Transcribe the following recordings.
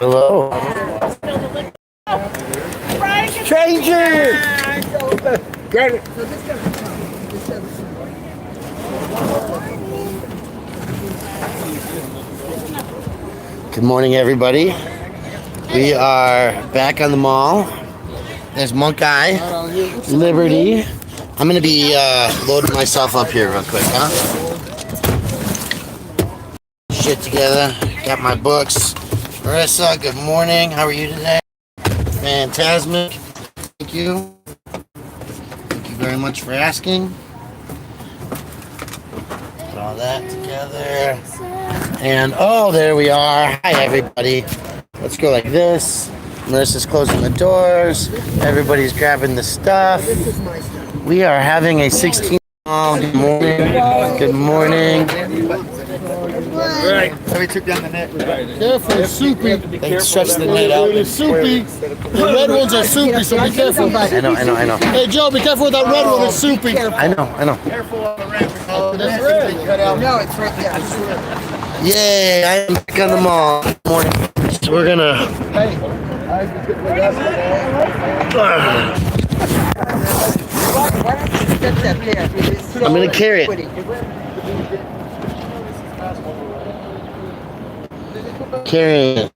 Hello. Stranger! Get it. Good morning, everybody. We are back on the mall. There's Monk Eye, Liberty. I'm going to be loading myself up here real quick, huh? Shit together. Got my books. Marissa, good morning. How are you today? Fantastic. Thank you. Thank you very much for asking. Put all that together. And oh, there we are. Hi, everybody. Let's go like this. Marissa's closing the doors. Everybody's grabbing the stuff. We are having a 16. Oh, good morning. Good morning. Right. So we took down the net. Careful, it's soupy. They stretch the net out. It's soupy. The red ones are soupy, so be careful. I know. Hey, Joe, be careful with that red one. It's soupy. I know. Careful on the ramp. That's red. No, it's right there. Yay, I am back on the mall. Good morning. So we're gonna. I'm gonna carry it. Carrying it.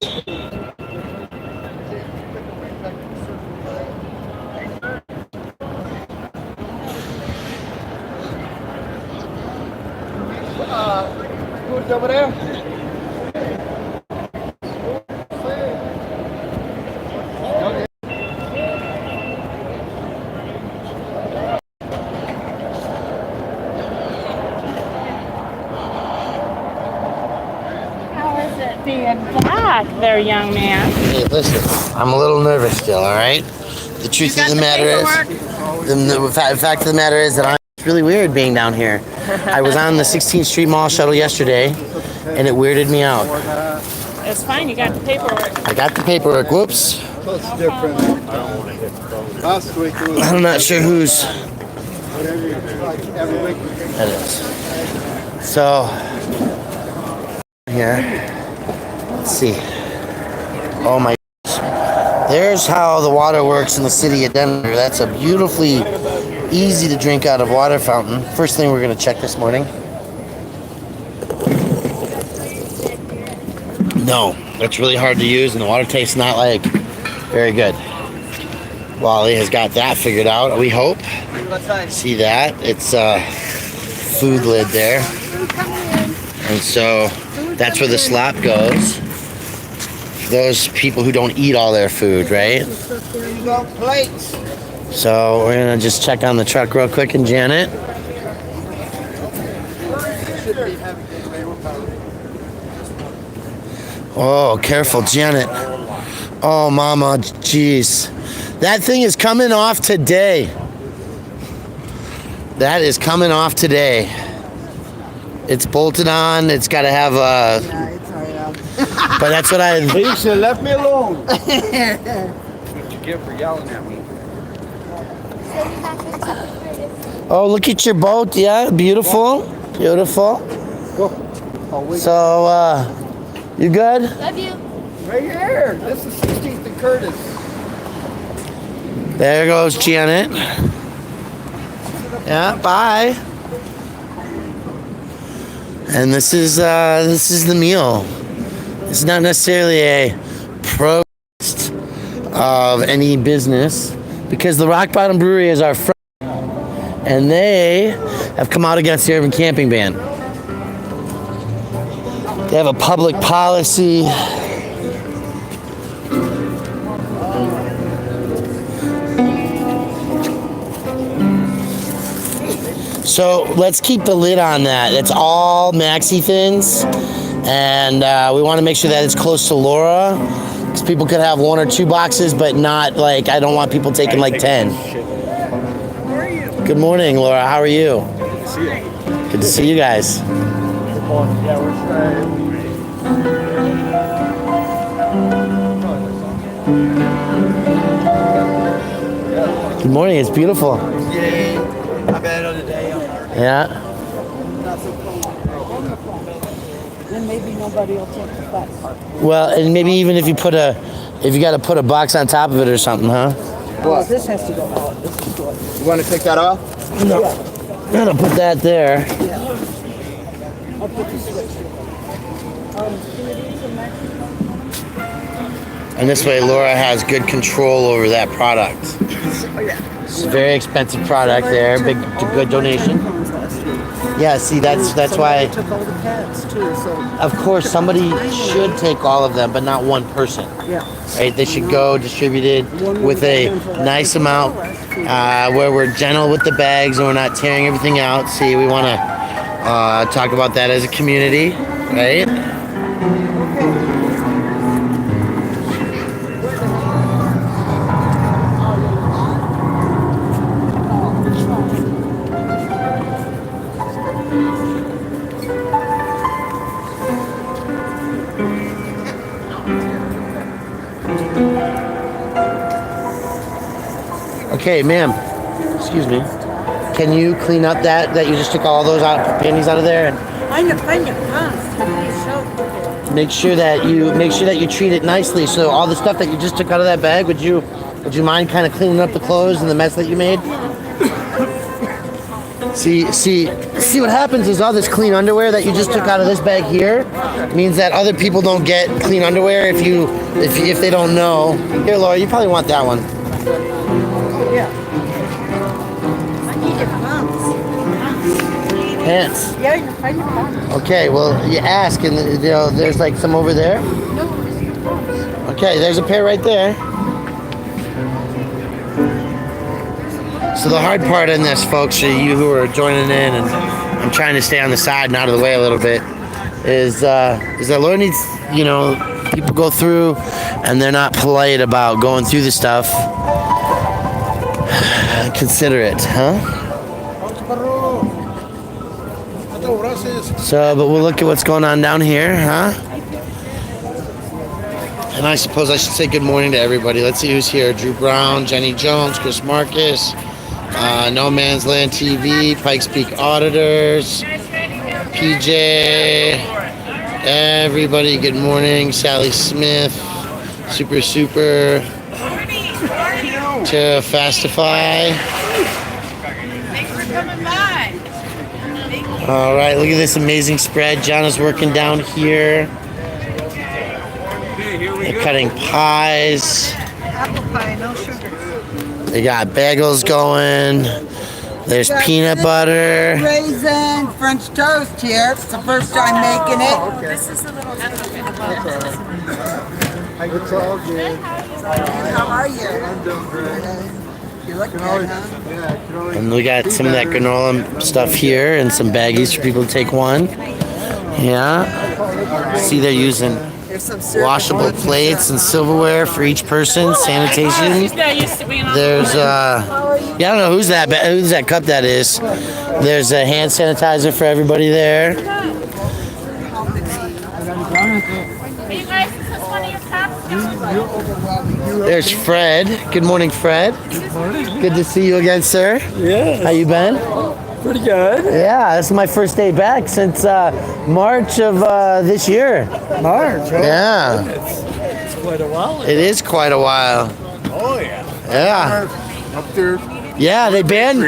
Who's over there? Being back there, young man. Hey, listen, I'm a little nervous still, all right? The truth of the matter is, the fact of the matter is that it's really weird being down here. I was on the 16th Street Mall shuttle yesterday, and it weirded me out. It's fine, you got the paperwork. I got the paperwork, whoops. That's different. Last week it was I'm not sure whose every week. that is. So, here, let's see. Oh my goodness. There's how the water works in the city of Denver. That's a beautifully easy to drink out of water fountain. First thing we're going to check this morning. No, that's really hard to use, and the water tastes not like very good. Wally has got that figured out, we hope. See that? It's a food lid there. And so that's where the slop goes. Those people who don't eat all their food, right? Plates. So we're gonna just check on the truck real quick, and Janet. Oh, careful, Janet. Oh, mama, jeez. That thing is coming off today. That is coming off today. It's bolted on. It's got to have a... But that's what I... You should have left me alone. What you get for yelling at me? Oh, look at your boat. Yeah, beautiful. Beautiful. So, you good? Love you. Right here. This is 16th and Curtis. There goes Janet. Yeah, bye. And this is the meal. It's not necessarily a protest of any business, because the Rock Bottom Brewery is our friend, and they have come out against the urban camping ban. They have a public policy. So let's keep the lid on that. It's all maxi thins, and we want to make sure that it's close to Laura, because people could have 1 or 2 boxes, but not like, I don't want people taking like 10. Good morning, Laura. How are you? Good to see you. Good to see you guys. Yeah, we're Good morning. It's beautiful. Yay. I've had another day. Yeah. Then maybe nobody everybody will take the fat part. Well, and maybe even if you got to put a box on top of it or something, huh? Well, this has to go out. This is good. You want to take that off? No. I'm gonna put that there. Yeah. I'll put the switch. And this way, Laura has good control over that product. Oh, yeah. It's a very expensive product there. Good donation. Yeah, see, that's why. They took all the pads too, so. Of course, somebody should take all of them, but not one person. Yeah. Right? They should go distributed with a nice amount, where we're gentle with the bags and we're not tearing everything out. See, we want to talk about that as a community, right? Okay, ma'am. Excuse me. Can you clean up that you just took all those panties out of there, and make sure that you treat it nicely. So all the stuff that you just took out of that bag, would you mind kind of cleaning up the clothes and the mess that you made? See what happens is all this clean underwear that you just took out of this bag here means that other people don't get clean underwear if they don't know. Here, Laura, you probably want that one. Yeah. Pants. Yeah, you find your pants. Okay, well, you ask, and there's like some over there. Okay, there's a pair right there. So the hard part in this, folks, for you who are joining in, and I'm trying to stay on the side and out of the way a little bit, is that Laura needs, people go through, and they're not polite about going through the stuff. Consider it, huh? So, but we'll look at what's going on down here, huh? And I suppose I should say good morning to everybody. Let's see who's here. Drew Brown, Jenny Jones, Chris Marcus, No Man's Land TV, Pikes Peak Auditors, PJ, everybody, good morning. Sally Smith, Super, to Fastify. Thanks for coming by. All right, look at this amazing spread. John is working down here. They're cutting pies. Apple pie, no sugar. They got bagels going. There's peanut butter. Raisin French toast here. It's the first time making it. This is a little It's all good. How are you? I'm doing great. You look good, huh? And we got some of that granola stuff here and some baggies for people to take one. Yeah. See, they're using There's some syrup. washable plates and silverware for each person. Sanitation. She's not used to being on There's I don't know whose that cup that is. There's a hand sanitizer for everybody there. Are you guys, is this one of your cups? There's Fred. Good morning, Fred. Good morning. Good to see you again, sir. Yes. How you been? Pretty good. Yeah, this is my first day back since March of this year. March. Oh, Yeah, It's quite a while. it is quite a while. Oh, yeah. Yeah. Up there. Yeah, they banned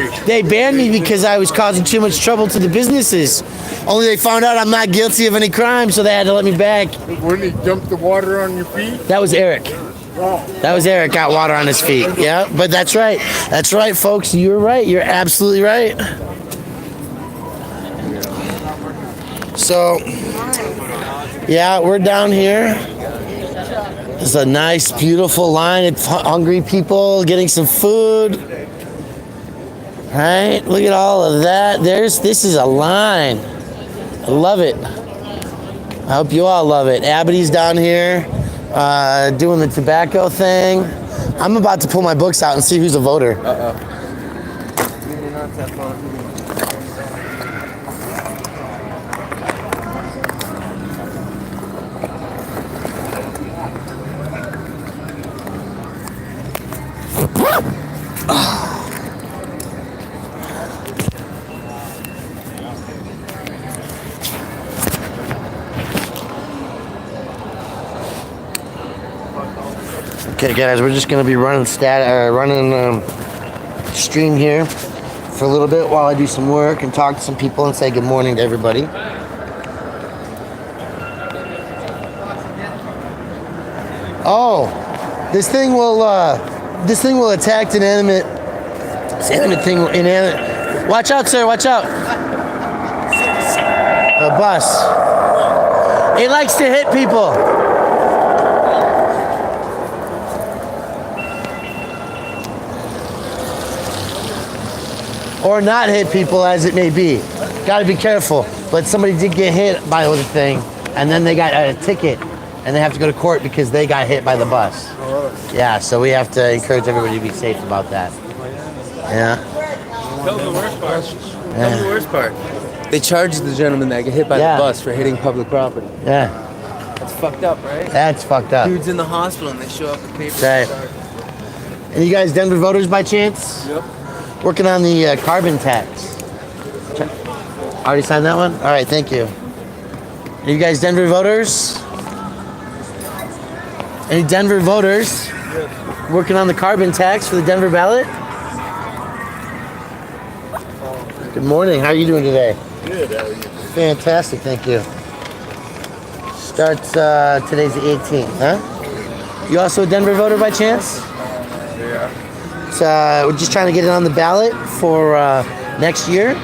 me because I was causing too much trouble to the businesses. Only they found out I'm not guilty of any crime, so they had to let me back. When he dumped the water on your feet? That was Eric. That was Eric, got water on his feet. Yeah, but that's right. That's right, folks. You're right. You're absolutely right. So, yeah, we're down here. It's a nice, beautiful line of hungry people getting some food. Right? Look at all of that. This is a line. I love it. I hope you all love it. Abboty's down here doing the tobacco thing. I'm about to pull my books out and see who's a voter. Okay, guys, we're just gonna be running stream here for a little bit while I do some work and talk to some people and say good morning to everybody. Oh, this thing will attack inanimate thing. Inanimate. Watch out, sir. Watch out. A bus. It likes to hit people. Or not hit people, as it may be. Gotta be careful. But somebody did get hit by the thing, and then they got a ticket, and they have to go to court because they got hit by the bus. Yeah, so we have to encourage everybody to be safe about that. Yeah. Tell them the worst part. Tell them the worst part. They charged the gentleman that got hit by the bus for hitting public property. Yeah. That's fucked up, right? That's fucked up. Dude's in the hospital and they show up with papers. Right. And you guys Denver voters by chance? Yep. Working on the carbon tax. Already signed that one? All right, thank you. Are you guys Denver voters? Any Denver voters working on the carbon tax for the Denver ballot? Good morning. How are you doing today? Good, how are you? Fantastic, thank you. Starts today's the 18th, huh? You also a Denver voter by chance? Yeah. So we're just trying to get it on the ballot for next year,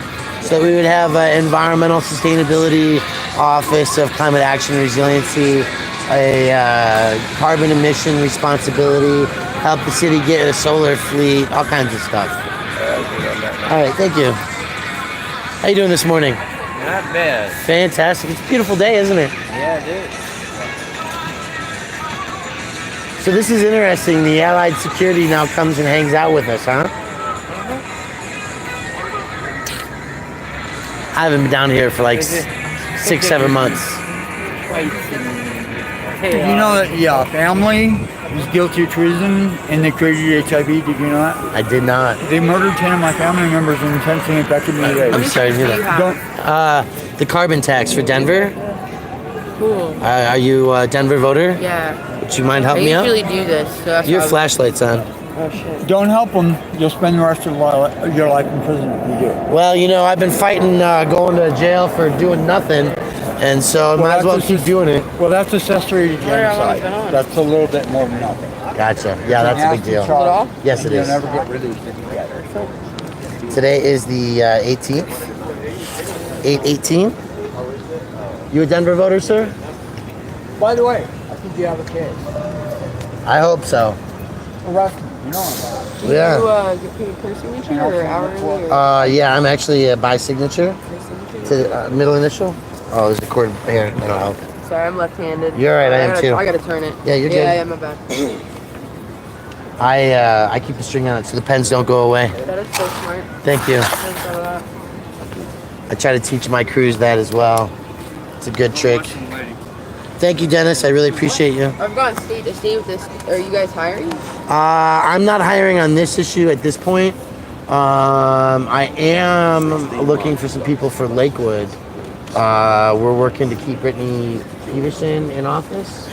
so we would have environmental sustainability, Office of Climate Action and Resiliency, a carbon emission responsibility, help the city get a solar fleet, all kinds of stuff. All right, thank you. How you doing this morning? Not bad. Fantastic. It's a beautiful day, isn't it? Yeah, dude. So this is interesting. The Allied Security now comes and hangs out with us, huh? I haven't been down here for like 6-7 months. Did you know that family is guilty of treason and they created HIV? Did you know that? I did not. They murdered 10 of my family members and intentionally infected me with I'm AIDS. sorry to hear that. Don't, The carbon tax for Denver. Cool. Are you a Denver voter? Yeah. Would you mind I helping me out? usually do this. So that's Your why I- flashlight's on. Oh shit. don't help them. You'll spend the rest of your life in prison if you do. Well, you know, I've been fighting going to jail for doing nothing, and so I might as well keep doing it. Well, that's accessory to genocide. on. That's a little bit more than nothing. Gotcha. Yeah, that's a big deal. Charge, Yes, it and is. You'll never get released if you get it. Today is the 18th. 8/18. You a Denver voter, sir? By the way, I think you have a case. I hope so. Arrest me. You know what Do Yeah. you get paid per signature or hourly or Yeah, I'm actually by signature per signature? to the middle initial. Oh, there's a cord here. That'll help. Sorry, I'm left-handed. You're all right, I am gotta- too. I gotta turn it. Yeah, you're Yeah, good. I am a bad. I keep the string on it so the pens don't go away. That is so smart. Thank you. Thanks for that. I try to teach my crews that as well. It's a good trick. Thank you, Dennis. I really appreciate you. I've gone state to state with this. Are you guys hiring? I'm not hiring on this issue at this point. I am looking for some people for Lakewood. We're working to keep Brittany Peterson in office.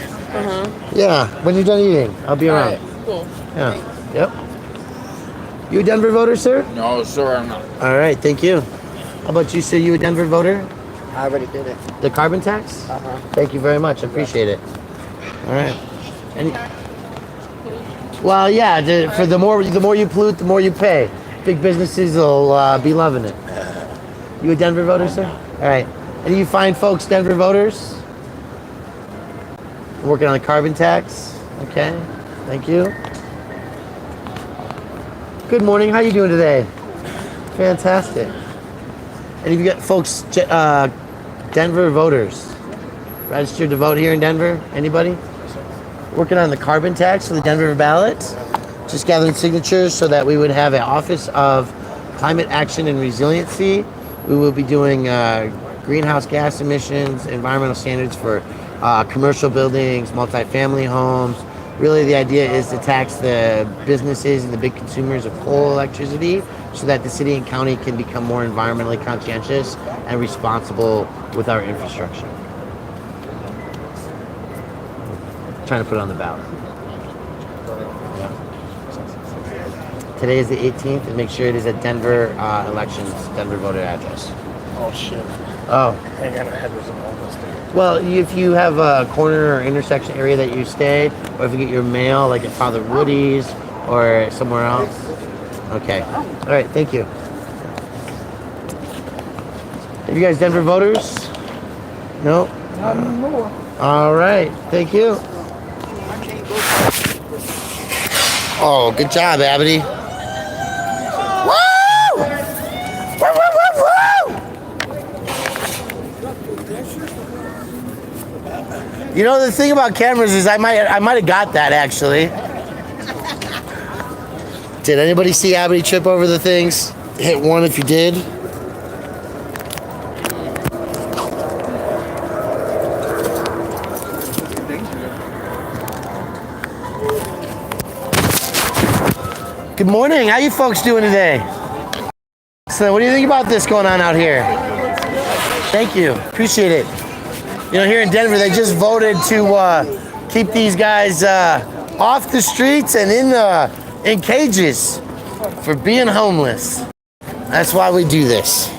Yeah, when you're done eating, I'll be around. Alright, cool. Yeah. Yep. You a Denver voter, sir? No, sir, I'm not. All right, thank you. How about you, sir? You a Denver voter? I already did it. The carbon tax? Thank you very much. I appreciate it. All right. Well, yeah. For the more you pollute, the more you pay. Big businesses will be loving it. You a Denver voter, sir? All right. Any of you fine folks, Denver voters? Working on the carbon tax. Okay. Thank you. Good morning. How you doing today? Fantastic. And if you got folks, Denver voters, registered to vote here in Denver? Anybody? Working on the carbon tax for the Denver ballot. Just gathering signatures so that we would have an Office of Climate Action and Resiliency. We will be doing greenhouse gas emissions, environmental standards for commercial buildings, multifamily homes. Really, the idea is to tax the businesses and the big consumers of coal electricity so that the city and county can become more environmentally conscientious and responsible with our infrastructure. Trying to put it on the ballot. today is the 18th, and make sure it is at Denver elections, Denver voter address. Oh shit. Oh. Hang on, I had this on this thing. Well, if you have a corner or intersection area that you stayed, or if you get your mail, like at Father Woody's or somewhere else. Okay. All right. Thank you. Have you guys Denver voters? No. Not anymore. All right. Thank you. Oh, good job, Abity. Woo! Woo, woo, woo, woo! You know, the thing about cameras is I might have got that actually. Did anybody see Abity trip over the things? Hit one if you did. Good morning. How you folks doing today? So, what do you think about this going on out here? Thank you. Appreciate it. You know, here in Denver, they just voted to keep these guys off the streets and in cages for being homeless. That's why we do this.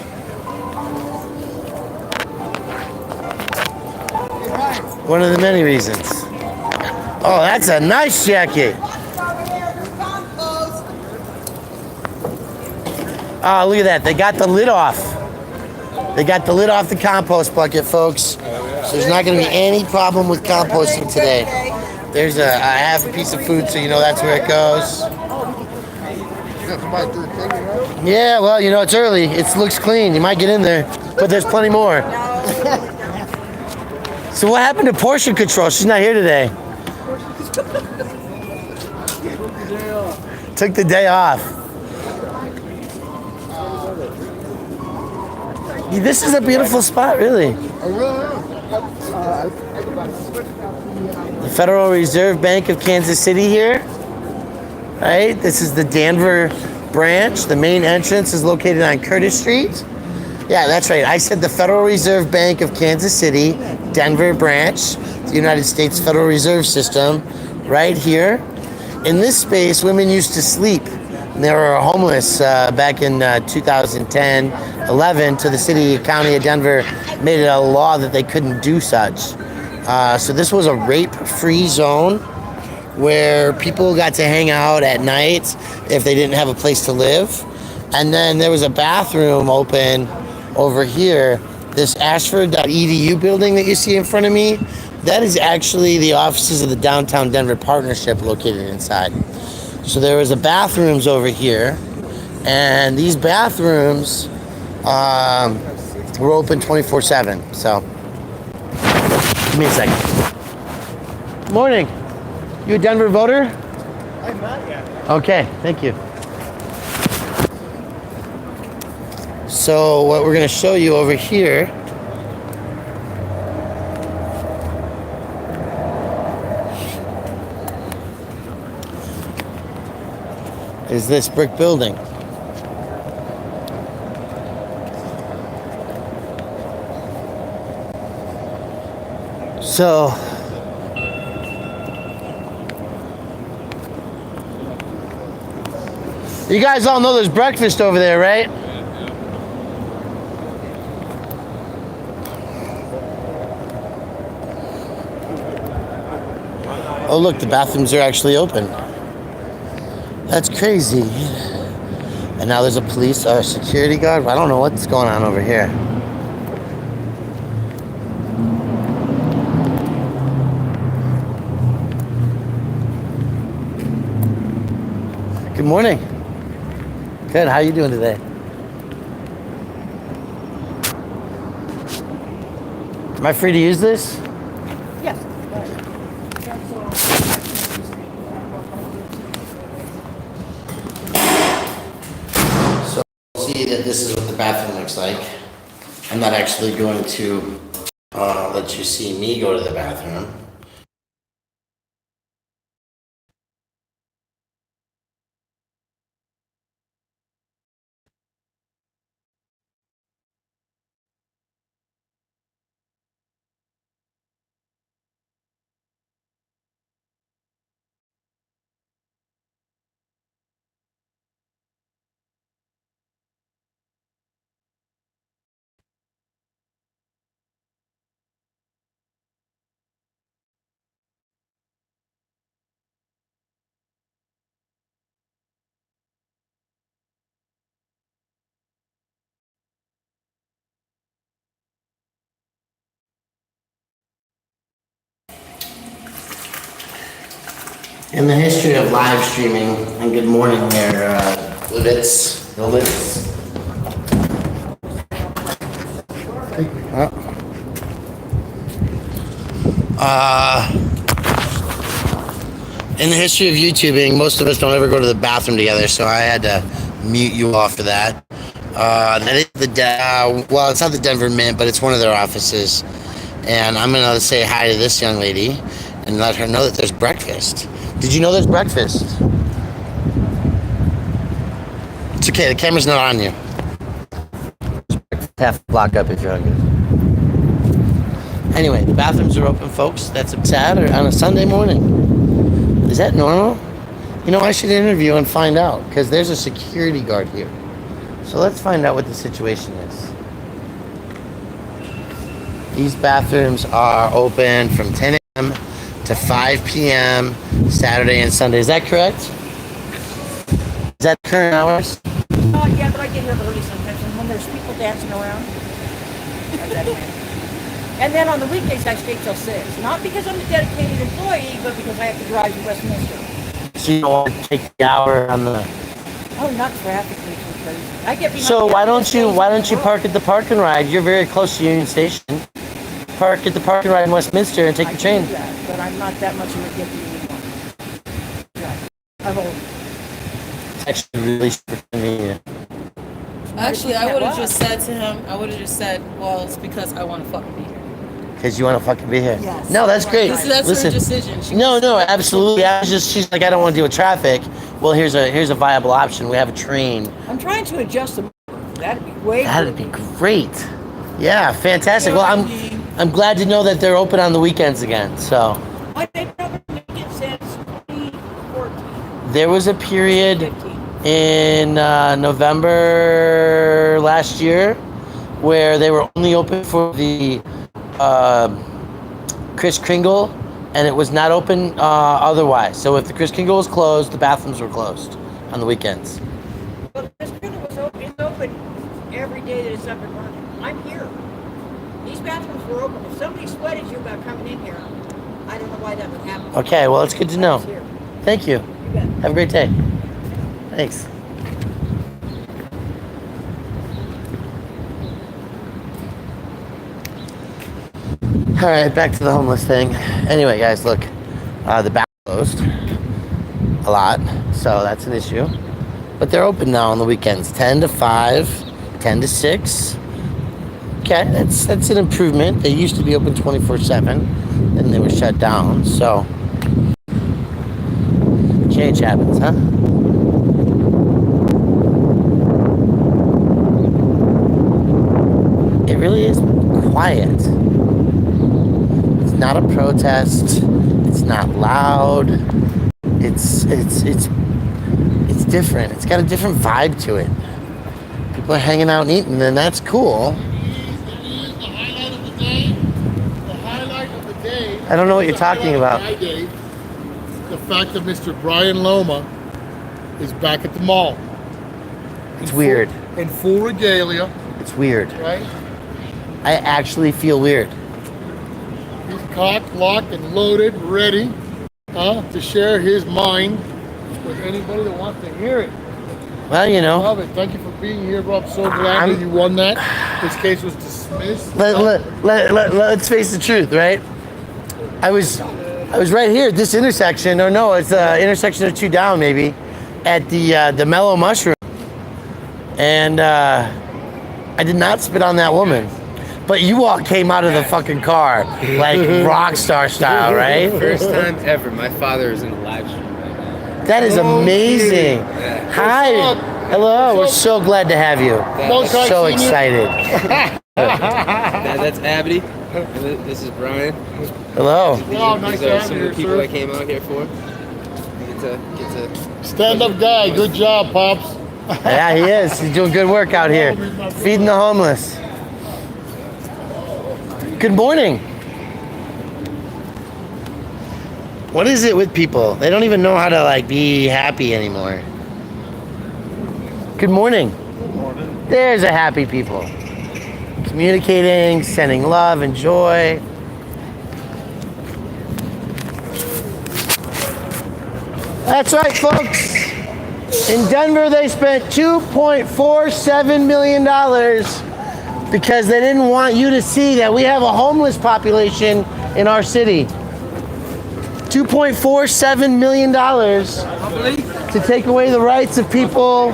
One of the many reasons. Oh, that's a nice jacket. Oh, look at that. They got the lid off. They got the lid off the compost bucket, folks. So there's not going to be any problem with composting today. There's a half a piece of food, so you know that's where it goes. Yeah, well, you know, it's early. It looks clean. You might get in there, but there's plenty more. So what happened to portion control? She's not here today. Took the day off. This is a beautiful spot, really. The Federal Reserve Bank of Kansas City here. Right? This is the Denver branch. The main entrance is located on Curtis Street. Yeah, that's right. I said the Federal Reserve Bank of Kansas City, Denver branch, the United States Federal Reserve System, right here. In this space, women used to sleep. They were homeless back in 2010, 11, to the city, county of Denver made it a law that they couldn't do such. So this was a rape-free zone where people got to hang out at night if they didn't have a place to live. And then there was a bathroom open over here. This Ashford.edu building that you see in front of me, that is actually the offices of the Downtown Denver Partnership located inside. So there was a bathrooms over here, and these bathrooms were open 24/7. So, give me a second. Morning. You a Denver voter? I'm not yet. Okay, thank you. So what we're going to show you over here is this brick building. So you guys all know there's breakfast over there, right? Oh, look, the bathrooms are actually open. That's crazy. And now there's a police or a security guard. I don't know what's going on over here. Good morning. Good. How you doing today? Am I free to use this? Yes. See that this is what the bathroom looks like. I'm not actually going to let you see me go to the bathroom. In the history of live streaming, and good morning there, Livitz. In the history of YouTubing, most of us don't ever go to the bathroom together, so I had to mute you off for that. That is well, it's not the Denver Mint, but it's one of their offices. And I'm gonna say hi to this young lady and let her know that there's breakfast. Did you know there's breakfast? It's okay, the camera's not on you. Half a block up if you're hungry. Anyway, the bathrooms are open, folks. That's a Saturday on a Sunday morning. Is that normal? You know, I should interview and find out, because there's a security guard here. So let's find out what the situation is. These bathrooms are open from 10 a.m. to 5 p.m. Saturday and Sunday. Is that correct? Is that current hours? Yeah, but I get here early sometimes, and when there's people dancing around. And then on the weekdays, I stay till 6. Not because I'm a dedicated employee, but because I have to drive to Westminster. So you don't want to take the hour on the... Oh, not traffic makes me crazy. I get behind So the why other don't you park at the park and ride? You're very close to Union Station. Park at the park and ride in Westminster and take the train. I do that, but I'm not that much of a gift anymore. Yeah. I'm old. It's actually really super convenient. Actually, I would have just said to him, well, it's because I want to fucking be here. Because you want to fucking be here. Yes. No, that's great. That's Listen, her decision. no, absolutely. She's like, I don't want to deal with traffic. Well, here's a viable option. We have a train. I'm trying to adjust the. That'd be way. That'd be great. Yeah, fantastic. Well, I'm glad to know that they're open on the weekends again. So. I've been open since 2014. There was a period 15. in November last year where they were only open for the Kris Kringle, and it was not open otherwise. So if the Kris Kringle was closed, the bathrooms were closed on the weekends. Well, this Kringle was open. It's open every day that it's up and running. I'm here. These bathrooms were open. If somebody sweated you about coming in here, I don't know why that would happen. Okay, well, it's good to know. Thank you. You bet. Have a great day. Thanks. All right, back to the homeless thing. Anyway, guys, look, the back closed a lot, so that's an issue. But they're open now on the weekends, 10 to 5, 10 to 6. Okay, that's an improvement. They used to be open 24/7, then they were shut down. So change happens, huh? It really is quiet. It's not a protest. It's not loud. It's different. It's got a different vibe to it. People are hanging out and eating, and that's cool. The highlight of the day. I don't know what you're talking about. My day, the fact that Mr. Brian Loma is back at the mall. It's weird. In full regalia, It's weird. right? I actually feel weird. He's cocked, locked, and loaded, ready to share his mind with anybody that wants to hear it. Well, you know, Love it. Thank you for being here, bro. I'm so glad that you won that. This case was dismissed. let's face the truth, right? I was right here at this intersection, or no, it's an intersection or two down maybe, at the Mellow Mushroom, and I did not spit on that woman. But you all came out of the fucking car like rock star style, right? First time ever. My father is in a live stream right now. That is amazing. Hi. Hello. We're so glad to have you. Long time So seeing you. excited. That's Abby. And this is Brian. Hello. Wow, nice These to are have some you of the here, people I sir. came out here for. Get to Stand-up guy. Good job, Pops. Yeah, he is. He's doing good work out here. Feeding the homeless. Good morning. What is it with people? They don't even know how to like be happy anymore. Good morning. Good morning. There's a happy people. Communicating, sending love and joy. That's right, folks. In Denver, they spent $2.47 million because they didn't want you to see that we have a homeless population in our city. $2.47 million to take away the rights of people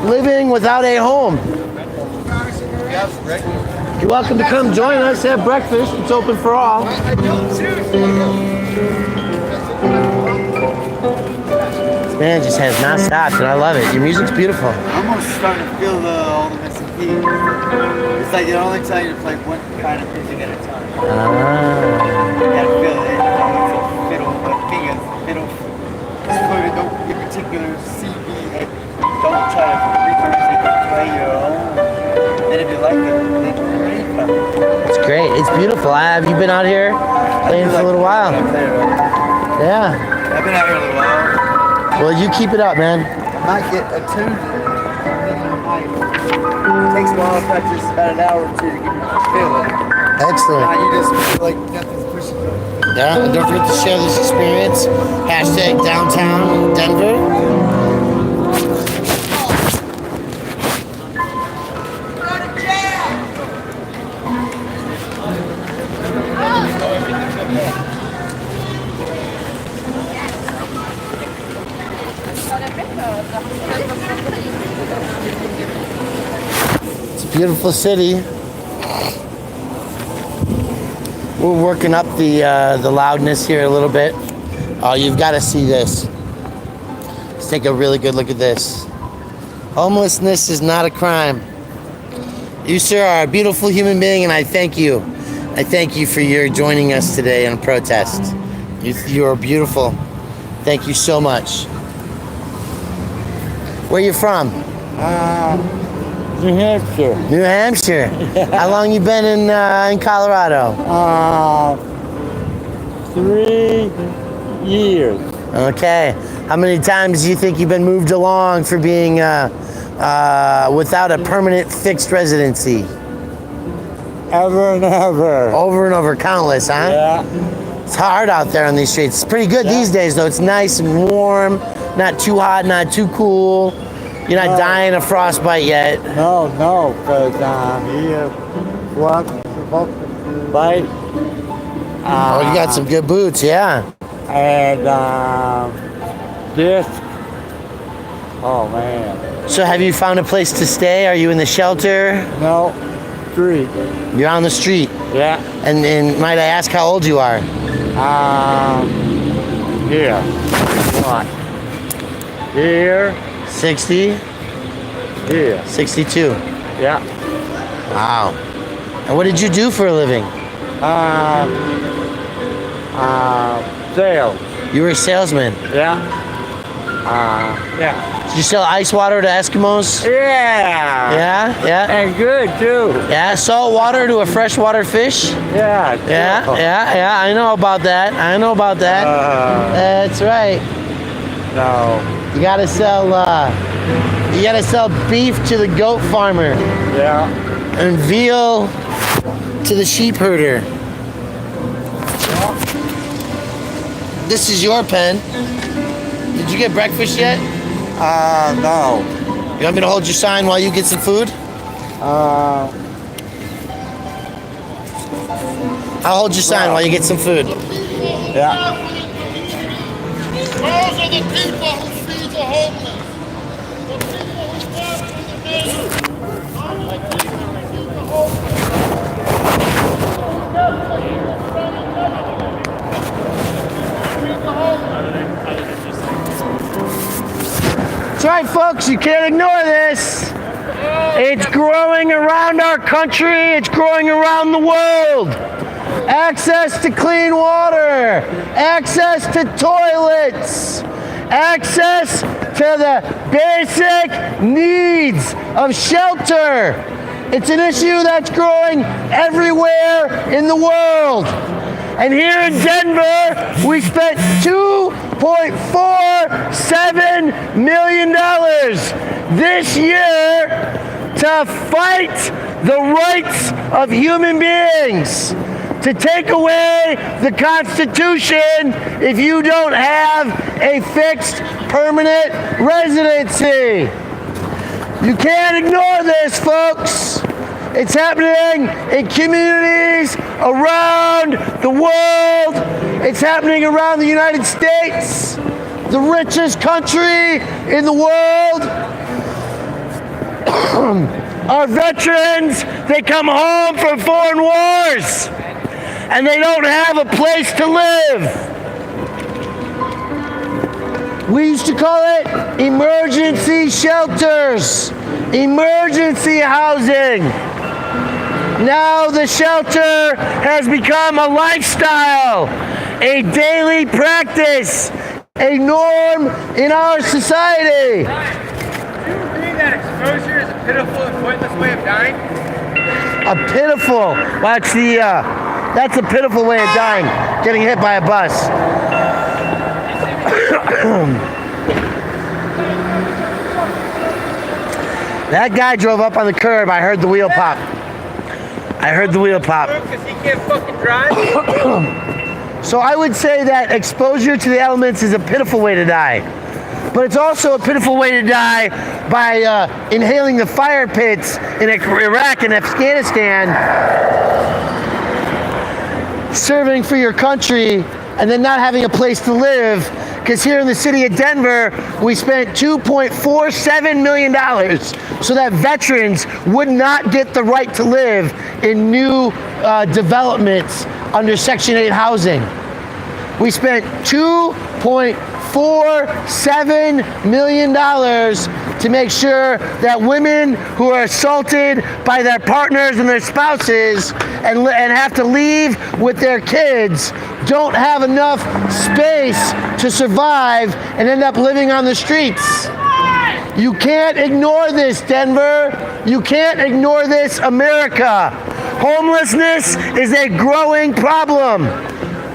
living without a home. You're welcome to come join us, have breakfast. It's open for all. This band just has not stopped, and I love it. Your music's beautiful. I'm almost starting to feel all the missing pieces. It's like it only tells you to play one kind of music at a time. You gotta feel it. It's a fiddle, but being a fiddle, just put it in particular CD and don't try to reproduce it, play your own. And if you like it, then great. It's great. It's beautiful. Have you been out here playing for a little while? Yeah. I've been out here a little while. Well, you keep it up, man. I might get attuned to it. It takes a while to practice, about an hour or two to get you to feel it. Excellent. Now you just feel like nothing's pushing you. Yeah, and don't forget to share this experience. Hashtag downtown Denver. It's a beautiful city. We're working up the loudness here a little bit. Oh, you've got to see this. Let's take a really good look at this. Homelessness is not a crime. You, sir, are a beautiful human being, and I thank you. I thank you for your joining us today in a protest. You are beautiful. Thank you so much. Where are you from? New Hampshire. New Hampshire. How long you been in Colorado? 3 years. Okay. How many times do you think you've been moved along for being without a permanent fixed residency? Ever and ever. Over and over, countless, huh? Yeah. It's hard out there on these streets. It's pretty good these days, though. It's nice and warm, not too hot, not too cool. You're not dying of frostbite yet. No, because he was supposed to bite. Oh, you got some good boots, yeah. And this. Oh, man. So have you found a place to stay? Are you in the shelter? No, street. You're on the street. Yeah. And might I ask how old you are? Here. What? Here. 60? Here. 62. Yeah. Wow. And what did you do for a living? Sales. You were a salesman. Yeah. Yeah. Did you sell ice water to Eskimos? Yeah. Yeah? And good too. Yeah, salt water to a freshwater fish? Yeah. Yeah, I know about that. That's right. No. You gotta sell beef to the goat farmer. Yeah. And veal to the sheep herder. This is your pen. Did you get breakfast yet? No. You want me to hold your sign while you get some food? I'll hold your sign while you get some food. Yeah. Those are the people who feed the homeless. The people who work in the business. Are the people who feed the homeless. That's right, folks. You can't ignore this. It's growing around our country. It's growing around the world. Access to clean water. Access to toilets. Access to the basic needs of shelter. It's an issue that's growing everywhere in the world. And here in Denver, we spent $2.47 million this year to fight the rights of human beings. to take away the Constitution if you don't have a fixed permanent residency. You can't ignore this, folks. It's happening in communities around the world. It's happening around the United States, the richest country in the world. Our veterans, they come home from foreign wars and they don't have a place to live. We used to call it emergency shelters, emergency housing. Now the shelter has become a lifestyle, a daily practice, a norm in our society. Do you agree that exposure is a pitiful and pointless way of dying? A pitiful, well, that's a pitiful way of dying, getting hit by a bus. That guy drove up on the curb. I heard the wheel pop. Because he can't fucking drive? So I would say that exposure to the elements is a pitiful way to die. But it's also a pitiful way to die by inhaling the fire pits in Iraq and Afghanistan, serving for your country, and then not having a place to live. Because here in the city of Denver, we spent $2.47 million so that veterans would not get the right to live in new developments under Section 8 housing. We spent $2.47 million to make sure that women who are assaulted by their partners and their spouses and have to leave with their kids don't have enough space to survive and end up living on the streets. You can't ignore this, Denver. You can't ignore this, America. Homelessness is a growing problem.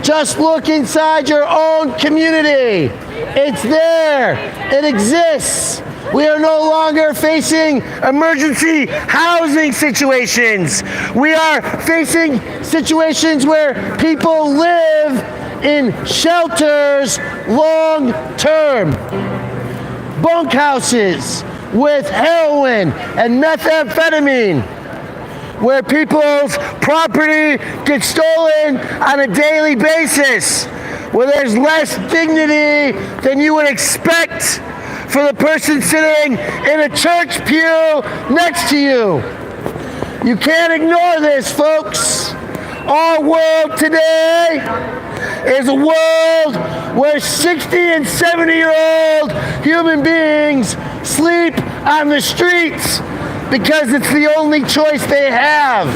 Just look inside your own community. It's there. It exists. We are no longer facing emergency housing situations. We are facing situations where people live in shelters long term. Bunkhouses with heroin and methamphetamine, where people's property gets stolen on a daily basis, where there's less dignity than you would expect for the person sitting in a church pew next to you. You can't ignore this, folks. Our world today is a world where 60 and 70-year-old human beings sleep on the streets because it's the only choice they have.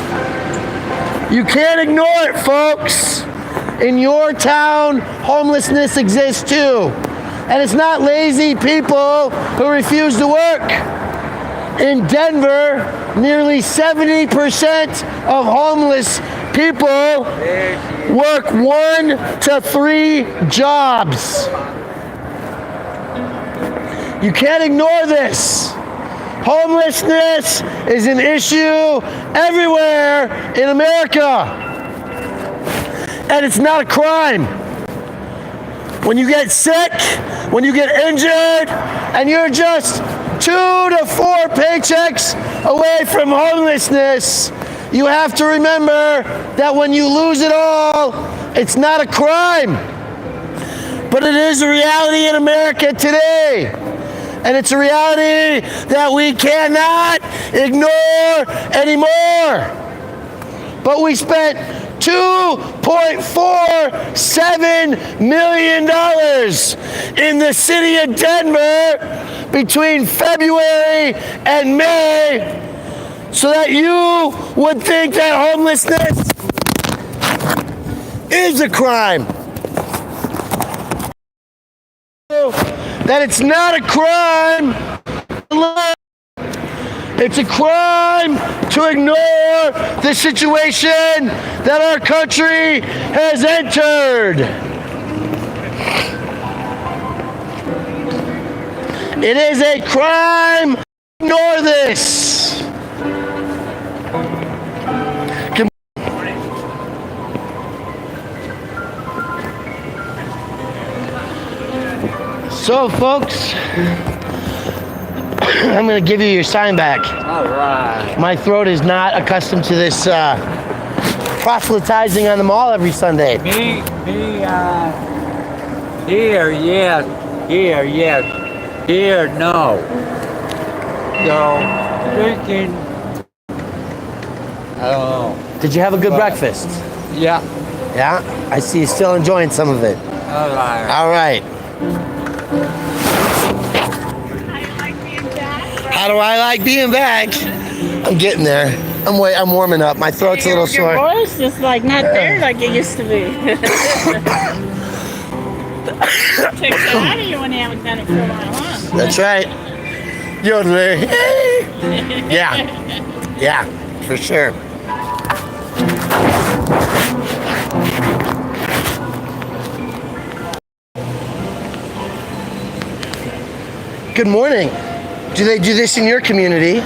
You can't ignore it, folks. In your town, homelessness exists too. And it's not lazy people who refuse to work. In Denver, nearly 70% of homeless people work 1 to 3 jobs. You can't ignore this. Homelessness is an issue everywhere in America. And it's not a crime. When you get sick, when you get injured, and you're just 2 to 4 paychecks away from homelessness, you have to remember that when you lose it all, it's not a crime. But it is a reality in America today. And it's a reality that we cannot ignore anymore. But we spent $2.47 million in the city of Denver between February and May so that you would think that homelessness is a crime. That it's not a crime. It's a crime to ignore the situation that our country has entered. It is a crime to ignore this. So, folks, I'm going to give you your sign back. All right. My throat is not accustomed to this proselytizing on the mall every Sunday. Here, yes. Here, yes. Here, no. So, drinking. I don't know. Did you have a good breakfast? Yeah. Yeah? I see you still enjoying some of it. All right. All right. How do I like being back? I'm getting there. I'm warming up. My throat's a little sore. Your voice is like not there like it used to be. Takes a lot of you when you haven't done it for a while, huh? That's right. Yodeling. Yeah. Yeah, for sure. Good morning. Do they do this in your community?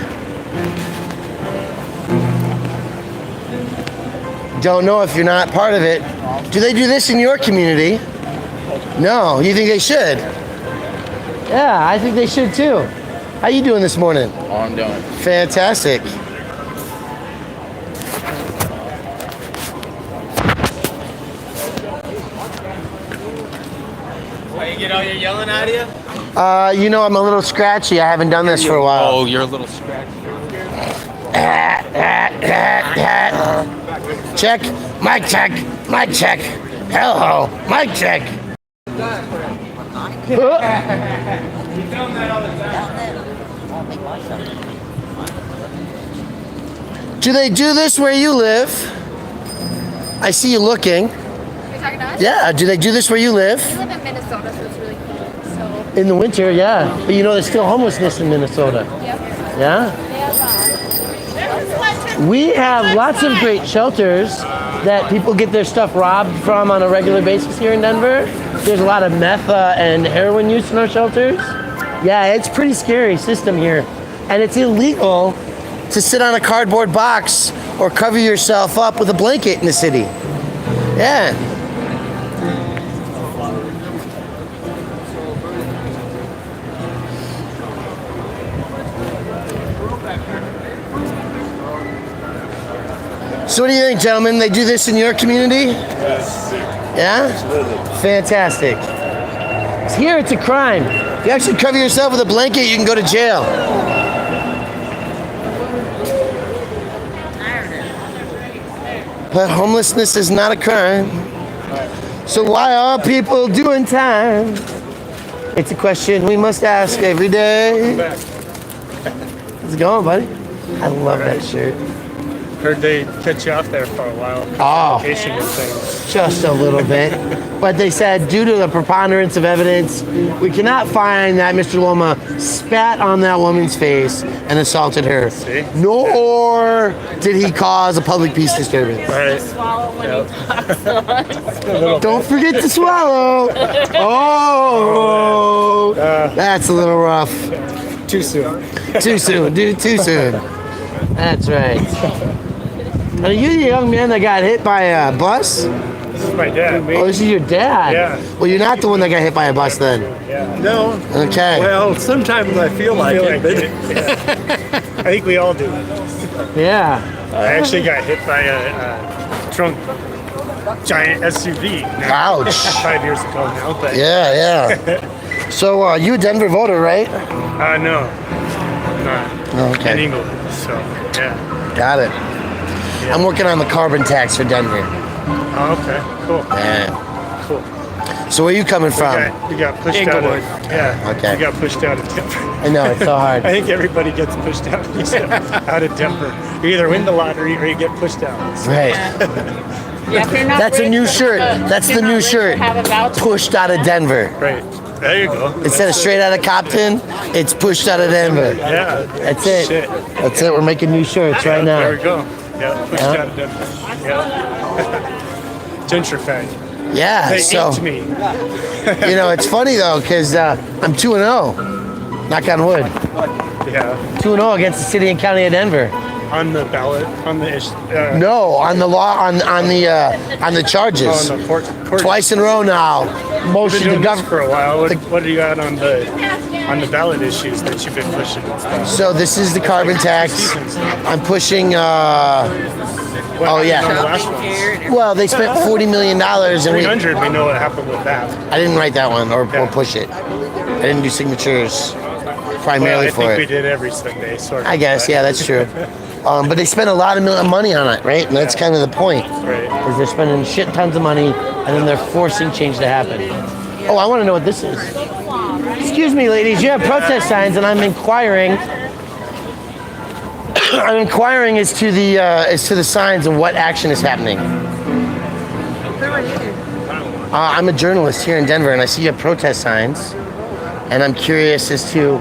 Don't know if you're not part of it. Do they do this in your community? No, you think they should? Yeah, I think they should too. How you doing this morning? Oh, I'm doing. Fantastic. Why you get all your yelling out of you? You know, I'm a little scratchy. I haven't done this for a while. Oh, you're a little scratchy. Check. Mic check. Mic check. Hello. Mic check. Do they do this where you live? I see you looking. You're talking to us? Yeah, do they do this where you live? We live in Minnesota, so it's really cool. So, In the winter, yeah. But you know there's still homelessness in Minnesota. yep. Yeah? We have lots of great shelters that people get their stuff robbed from on a regular basis here in Denver. There's a lot of meth and heroin use in our shelters. Yeah, it's a pretty scary system here. And it's illegal to sit on a cardboard box or cover yourself up with a blanket in the city. Yeah. So what do you think, gentlemen? They do this in your community? Yeah? Fantastic. Here it's a crime. If you actually cover yourself with a blanket, you can go to jail. But homelessness is not a crime. So why are people doing time? It's a question we must ask every day. How's it going, buddy? I love that shirt. Heard they catch you off there for a while. Oh, Location and things. just a little bit. But they said due to the preponderance of evidence, we cannot find that Mr. Loma spat on that woman's face and assaulted her. See? Nor did he cause a public peace disturbance. Right. Swallow when he talks so much. Don't forget to swallow. Oh, that's a little rough. Too soon. Too soon, dude. Too soon. That's right. Are you the young man that got hit by a bus? This is my dad. Oh, this is your dad? Yeah. Well, you're not the one that got hit by a bus then. No. Okay. Well, sometimes I feel like it, but I think we all do. Yeah. I actually got hit by a trunk giant SUV. Ouch. 5 years ago now, but Yeah. So, you a Denver voter, right? no, not Okay. in England. So yeah. Got it. I'm working on the carbon tax for Denver. Oh, okay. Cool. Yeah. Cool. So where you coming from? You got pushed out of. Yeah. Okay. You got pushed out of Denver. I know, it's so hard. I think everybody gets pushed out of Denver. You either win the lottery or you get pushed out. So. Right. Yeah, if you're not That's a rich, new shirt. That's if the you're new not rich, shirt. have a voucher. Pushed out of Denver. Right. There you go. Instead of straight out of Compton, it's pushed out of Denver. Yeah. That's it. Shit. That's it. We're making new shirts right now. There we go. Yeah. Pushed out of Denver. Yeah. Gentrified. Yeah. They So inked me. you know, it's funny though, because I'm 2-0. Knock on wood. Yeah. 2-0 against the city and county of Denver. On the ballot. On the No, on the law, on the charges. on the court. Twice in a row now. motion You've been the doing this for government. a while. What do you got on the ballot issues that you've been pushing and stuff? So this is the carbon tax. I'm pushing. What Oh, happened yeah. on the last ones? Well, they spent $40 million, and 300. We know what happened with that. I didn't write that one or push it. I didn't do signatures primarily I for think it. we did every Sunday, sort of. I guess, yeah, that's true. But they spent a lot of money on it, right? And that's kind of the point. Right. Is they're spending shit tons of money, and then they're forcing change to happen. Oh, I want to know what this is. Excuse me, ladies. You have protest signs, and I'm inquiring. I'm inquiring as to the signs and what action is happening. Who are you? I'm a journalist here in Denver, and I see you have protest signs, and I'm curious as to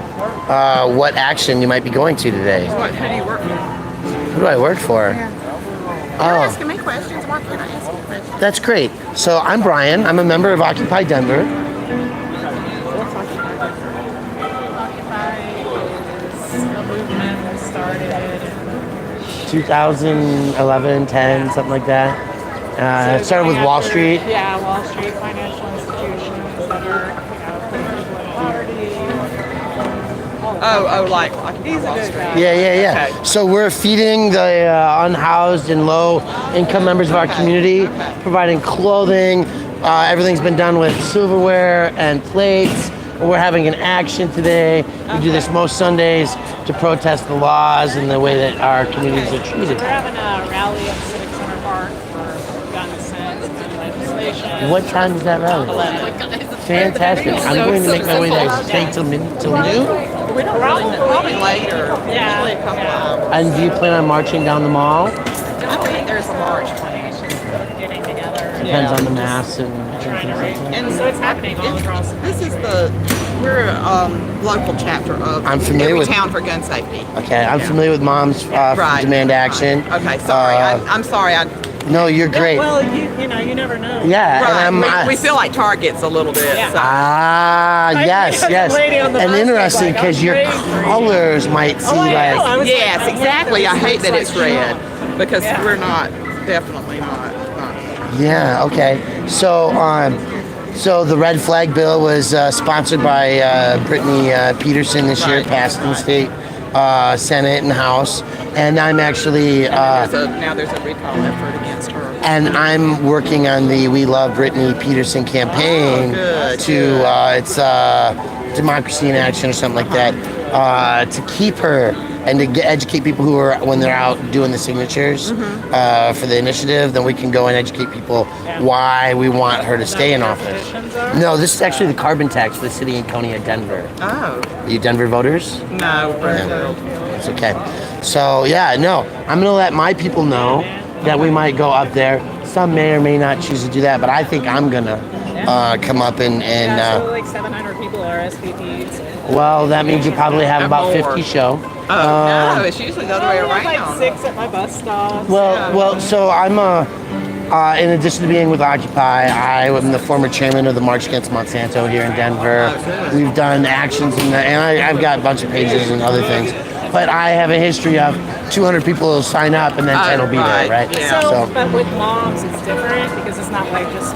what action you might be going to today. Who do you work for? Who do I work for? You're asking me questions. Why can't I ask you questions? That's great. So I'm Brian. I'm a member of Occupy Denver. Occupy is a movement that started 2011, 10, something like that. It started with Wall Street. Yeah, Wall Street financial institutions that are, putting people in poverty. Oh, like these Wall Street. Yeah. Okay. So we're feeding the unhoused and low-income members of our community, providing clothing. Everything's been done with silverware and plates. We're having an action today. We do this most Sundays to protest the laws and the way that our communities are treated. We're having a rally at Civic Center Park for gun sense and legislation. What time is that rally? 11. Fantastic. I'm going to make my way there. Stay till noon? We don't probably later. Yeah. Usually a couple hours. And do you plan on marching down the mall? I don't think there's a march planned. Getting together. Depends on the mass and things like that. And So it's happening all across. This is we're a local chapter of I'm familiar every with- town for gun safety. Okay, I'm familiar with Moms for Demand Action. Okay, sorry. I'm sorry. No, you're great. Well, you never know. Yeah, Right. and We feel like targets a little bit. Yeah. So. yes. the lady on the And bus was interesting like, because I'm your praying for you. colors might see I know. I like. was Yes, like, exactly. I hate that it's red because Yeah. we're definitely not. Yeah. Okay. So the red flag bill was sponsored by Brittany Peterson this year, passed in the state Senate and House, and I'm actually. Now there's a recall effort against her. And I'm working on the We Love Brittany Peterson campaign it's Democracy in Action or something like that, to keep her and to educate people who are, when they're out doing the signatures for the initiative, then we can go and educate people why we want her to stay in office. No, this is actually the carbon tax for the city and county of Denver. Oh. Are you Denver voters? No, It's okay. So I'm gonna let my people know that we might go up there. Some may or may not choose to do that, but I think I'm gonna come up and so like 700 people are SVPs. well, that means you probably have about 50 show. No, it's usually the other way I have like around. 6 at my bus stop. Well, so I'm in addition to being with Occupy, I am the former chairman of the March Against Monsanto here in Denver. We've done actions and I've got a bunch of pages and other things. But I have a history of 200 people will sign up and then 10 will be there, right? Yeah. So, but with moms, it's different because it's not like just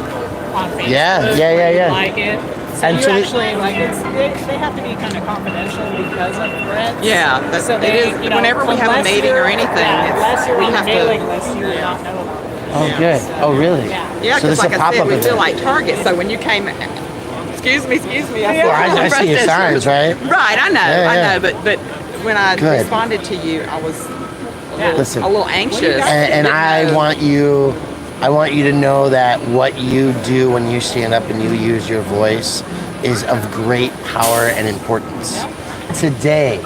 on Facebook. Yeah. where you like it. So And you so actually like they have to be kind of confidential because of threats. Yeah, So it is. Whenever we have a meeting or anything, unless you're we on the have mailing to. list, you would not know about it. Oh, good. Oh, really? Yeah, So because this like is a I said, pop-up we feel event. like targets. So when you came, excuse me. Well, I see your signs, right? Right, I know, Yeah. I know, but when I Good. responded to you, I was Listen. a little anxious. And I want you to know that what you do when you stand up and you use your voice is of great power and importance. Today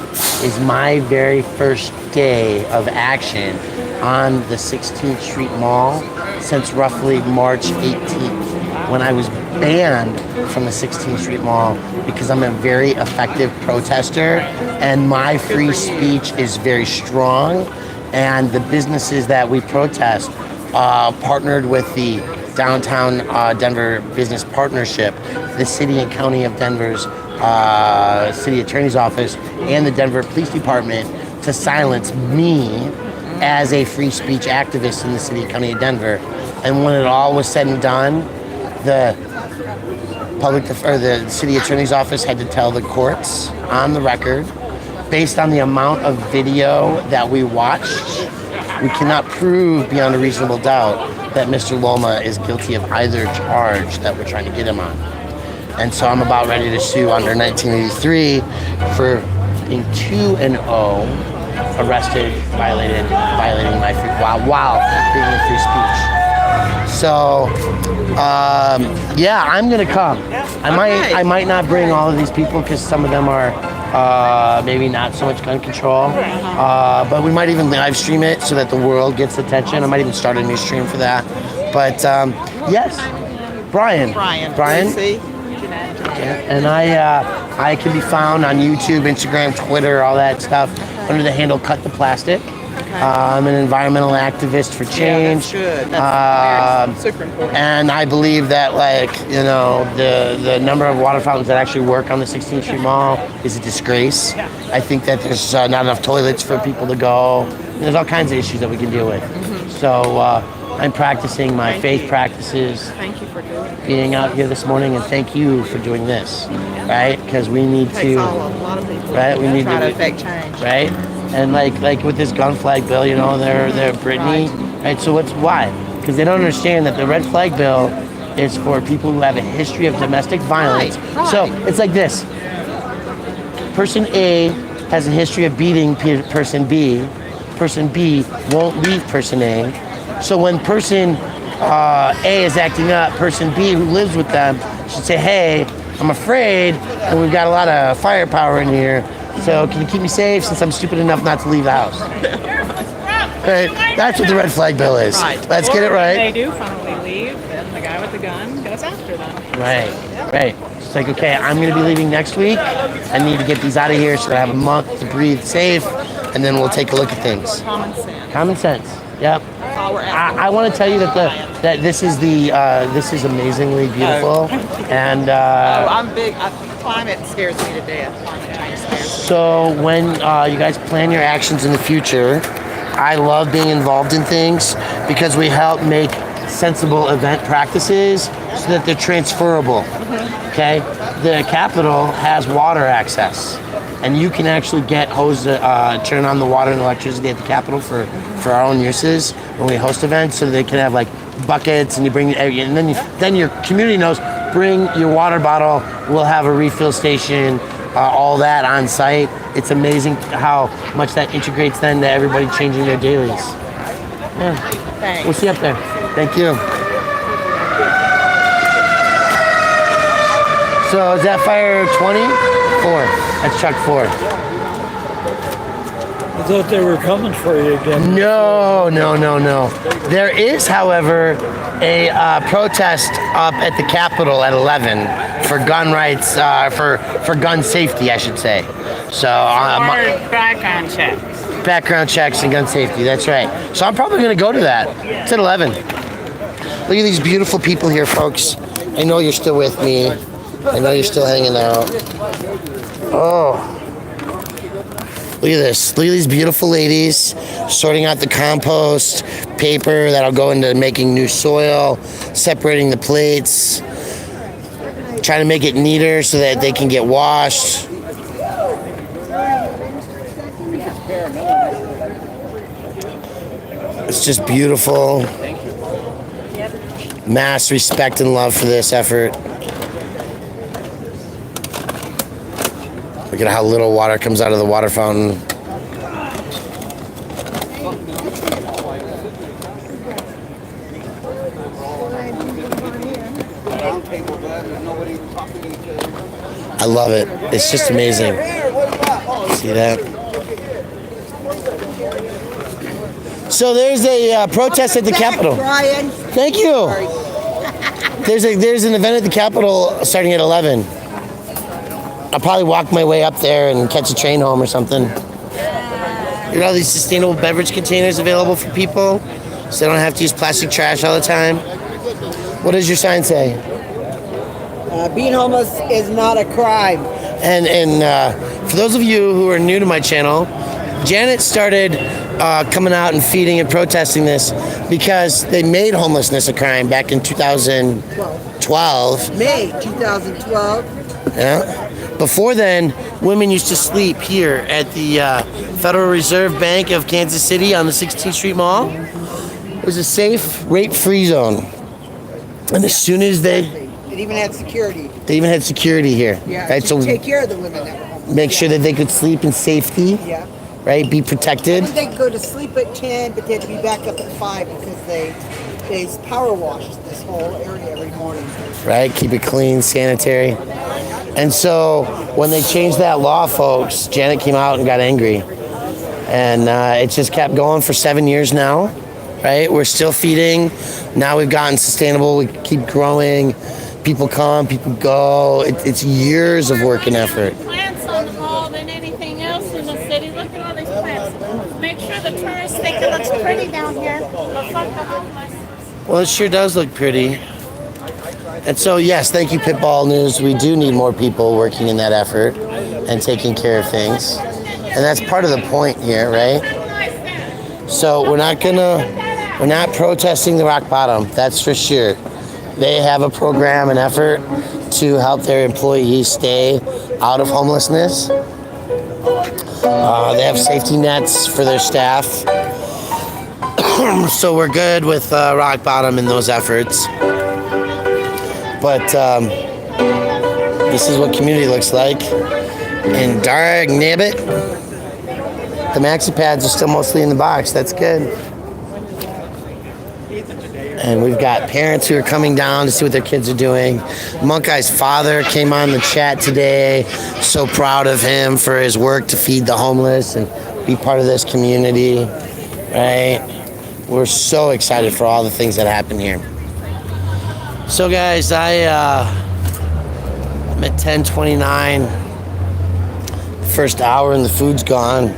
is my very first day of action on the 16th Street Mall since roughly March 18th, when I was banned from the 16th Street Mall because I'm a very effective protester and my free speech is very strong. And the businesses that we protest partnered with the Downtown Denver Business Partnership, the City and County of Denver's City Attorney's Office, and the Denver Police Department to silence me as a free speech activist in the City and County of Denver. And when it all was said and done, the the city attorney's office had to tell the courts on the record, based on the amount of video that we watched, we cannot prove beyond a reasonable doubt that Mr. Loma is guilty of either charge that we're trying to get him on. And so I'm about ready to sue under 1983 for being 2-0 arrested, violating my free while being in free speech. So yeah, I'm gonna come. I might not bring all of these people because some of them are maybe not so much gun control. But we might even live stream it so that the world gets attention. I might even start a new stream for that. But yes, Brian. See? And I can be found on YouTube, Instagram, Twitter, all that stuff under the handle CutThePlastic. I'm an environmental activist for change. Yeah, that's super important. And I believe that, like, you know, the number of water fountains that actually work on the 16th Street Mall is a disgrace. I think that there's not enough toilets for people to go. There's all kinds of issues that we can deal with. So I'm practicing my faith practices. Thank you for doing it. Being out here this morning, and thank you for doing this, right? Because we need to, A lot of people, right? We need try to to affect change. right? And like with this gun flag bill, you know, they're Brittany, right? So why? Because they don't understand that the red flag bill is for people who have a history of domestic violence. Right. So it's like this: person A has a history of beating person B. Person B won't leave person A. So when person A is acting up, person B who lives with them should say, "Hey, I'm afraid, and we've got a lot of firepower in here. So can you keep me safe since I'm stupid enough not to leave the house?" Right? That's what the red flag bill is. Right. Let's get it If right. they do finally leave, then the guy with the gun goes after them. Right. It's like, okay, I'm going to be leaving next week. I need to get these out of here so that I have a month to breathe safe, and then we'll take a look at things. Common sense. Common sense. Yep. That's all we're asking. I want to tell you that this is this is amazingly beautiful, and I'm big. Climate scares me to death. Climate change scares me. so when you guys plan your actions in the future, I love being involved in things because we help make sensible event practices so that they're transferable. Okay, the Capitol has water access, and you can actually get turn on the water and electricity at the Capitol for our own uses when we host events, so they can have like buckets, and you bring, and then your community knows. Bring your water bottle. We'll have a refill station. All that on site. It's amazing how much that integrates then to everybody changing their dailies. Yeah. Thanks. We'll see you up there. Thank you. So is that fire 20? 4. That's truck 4. I thought they were coming for you again. No. There is, however, a protest up at the Capitol at 11 for gun rights, for gun safety, I should say. So Background checks. background checks and gun safety. That's right. So I'm probably going to go to that. It's at 11. Look at these beautiful people here, folks. I know you're still with me. I know you're still hanging out. Oh. Look at this. Look at these beautiful ladies sorting out the compost, paper that'll go into making new soil, separating the plates, trying to make it neater so that they can get washed. It's just beautiful. Mass respect and love for this effort. Look at how little water comes out of the water fountain. I love it. It's just amazing. See that? So there's a protest at the Capitol. Brian. Thank you. There's an event at the Capitol starting at 11. I'll probably walk my way up there and catch a train home or something. You know, these sustainable beverage containers available for people so they don't have to use plastic trash all the time. What does your sign say? Being homeless is not a crime. And for those of you who are new to my channel, Janet started coming out and feeding and protesting this because they made homelessness a crime back in 2012. 2012. May 2012. Yeah. Before then, women used to sleep here at the Federal Reserve Bank of Kansas City on the 16th Street Mall. It was a safe, rape-free zone. And as soon as It even had security. they even had security here, Yeah, right? to So take care of the women that were homeless. make sure that they could sleep in safety, Yeah. right? Be protected. They could go to sleep at 10, but they had to be back up at 5 because they power washed this whole area every morning. Right? Keep it clean, sanitary. And so when they changed that law, folks, Janet came out and got angry. And it just kept going for 7 years now, right? We're still feeding. Now we've gotten sustainable. We keep growing. People come, people go. It's years of work and effort. Plants on the mall than anything else in the city. Look at all these plants. Make sure the tourists think it looks pretty down here. But fuck the homeless. Well, it sure does look pretty. And so, yes, thank you, Pitball News. We do need more people working in that effort and taking care of things. And that's part of the point here, right? So we're not protesting the rock bottom, that's for sure. They have a program and effort to help their employees stay out of homelessness. They have safety nets for their staff. So we're good with rock bottom in those efforts. But this is what community looks like in Darg Nibbit. The maxi pads are still mostly in the box. That's good. And we've got parents who are coming down to see what their kids are doing. Monk Eye's father came on the chat today. So proud of him for his work to feed the homeless and be part of this community, right? We're so excited for all the things that happen here. So guys, I'm at 10:29. First hour and the food's gone.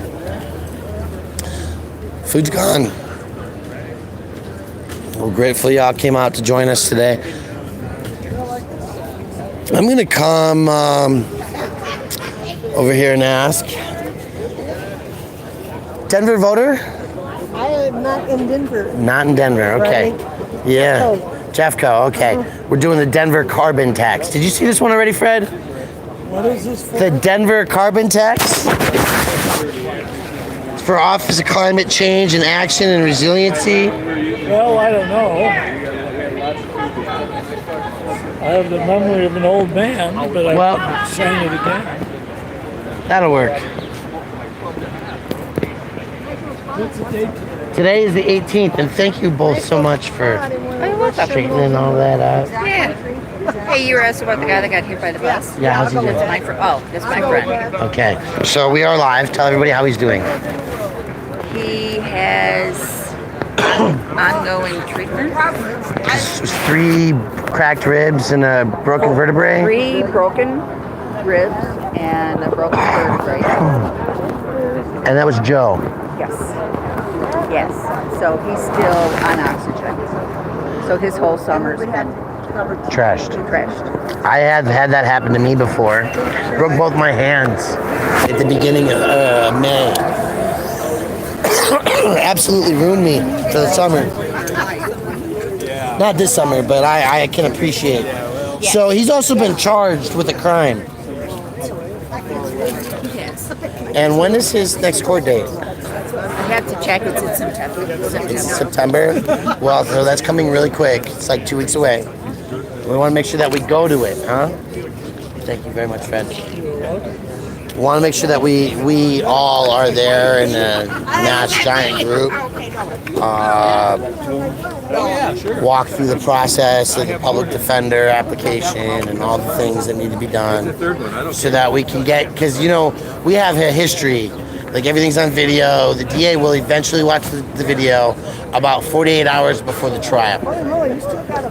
Food's gone. We're grateful y'all came out to join us today. I'm gonna come over here and ask. Denver voter? I am not in Denver. Not in Denver, okay. Yeah. Jeffco, okay. We're doing the Denver carbon tax. Did you see this one already, Fred? What is this for? The Denver carbon tax? It's for Office of Climate Change and Action and Resiliency. Well, I don't know. I have the memory of an old man, but I won't sign it again. That'll work. What's the date? Today is the 18th, and thank you both so much for straightening all that out. Yeah. Hey, you were asked about the guy that got hit by the bus? Yeah, how's he doing? That's my friend. Oh, that's my friend. Okay, so we are live. Tell everybody how he's doing. He has ongoing treatment. It was 3 cracked ribs and a broken vertebrae. 3 broken ribs and a broken vertebrae. And that was Joe. Yes. Yes. So he's still on oxygen. So his whole summer's been Trashed. trashed. I have had that happen to me before. Broke both my hands at the beginning of May. Absolutely ruined me for the summer. Not this summer, but I can appreciate. So he's also been charged with a crime. Yes. And when is his next court date? I have to check. It's in September. It's September? Well, so that's coming really quick. It's like 2 weeks away. We want to make sure that we go to it, huh? Thank you very much, Fred. We want to make sure that we all are there in a mass giant group. Walk through the process of the public defender application and all the things that need to be done so that we can get, because, you know, we have a history. Like, everything's on video. The DA will eventually watch the video about 48 hours before the trial.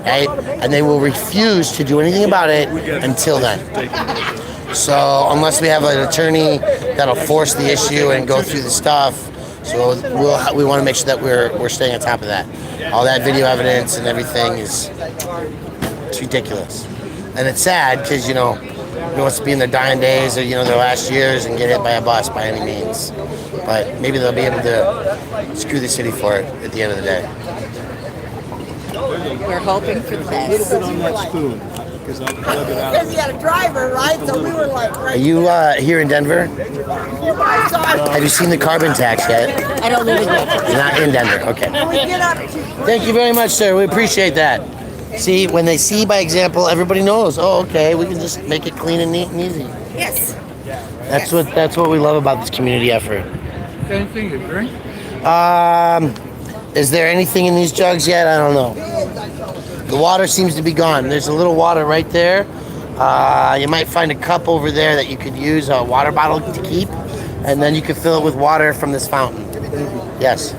Right? And they will refuse to do anything about it until then. So unless we have an attorney that'll force the issue and go through the stuff, so we want to make sure that we're staying on top of that. All that video evidence and everything it's ridiculous. And it's sad because, you know, nobody wants to be in their dying days or, you know, their last years and get hit by a bus by any means. But maybe they'll be able to screw the city for it at the end of the day. We're hoping for the best. Because he had a driver, right? So we were like, Are you here in Denver? Have you seen the carbon tax yet? I don't live in Denver. You're not in Denver. Okay. we get up to Thank you very much, sir. We appreciate that. See, when they see by example, everybody knows. Oh, okay, we can just make it clean and neat and easy. yes. That's what we love about this community effort. Anything to drink? Is there anything in these jugs yet? I don't know. The water seems to be gone. There's a little water right there. You might find a cup over there that you could use a water bottle to keep, and then you could fill it with water from this fountain. Yes.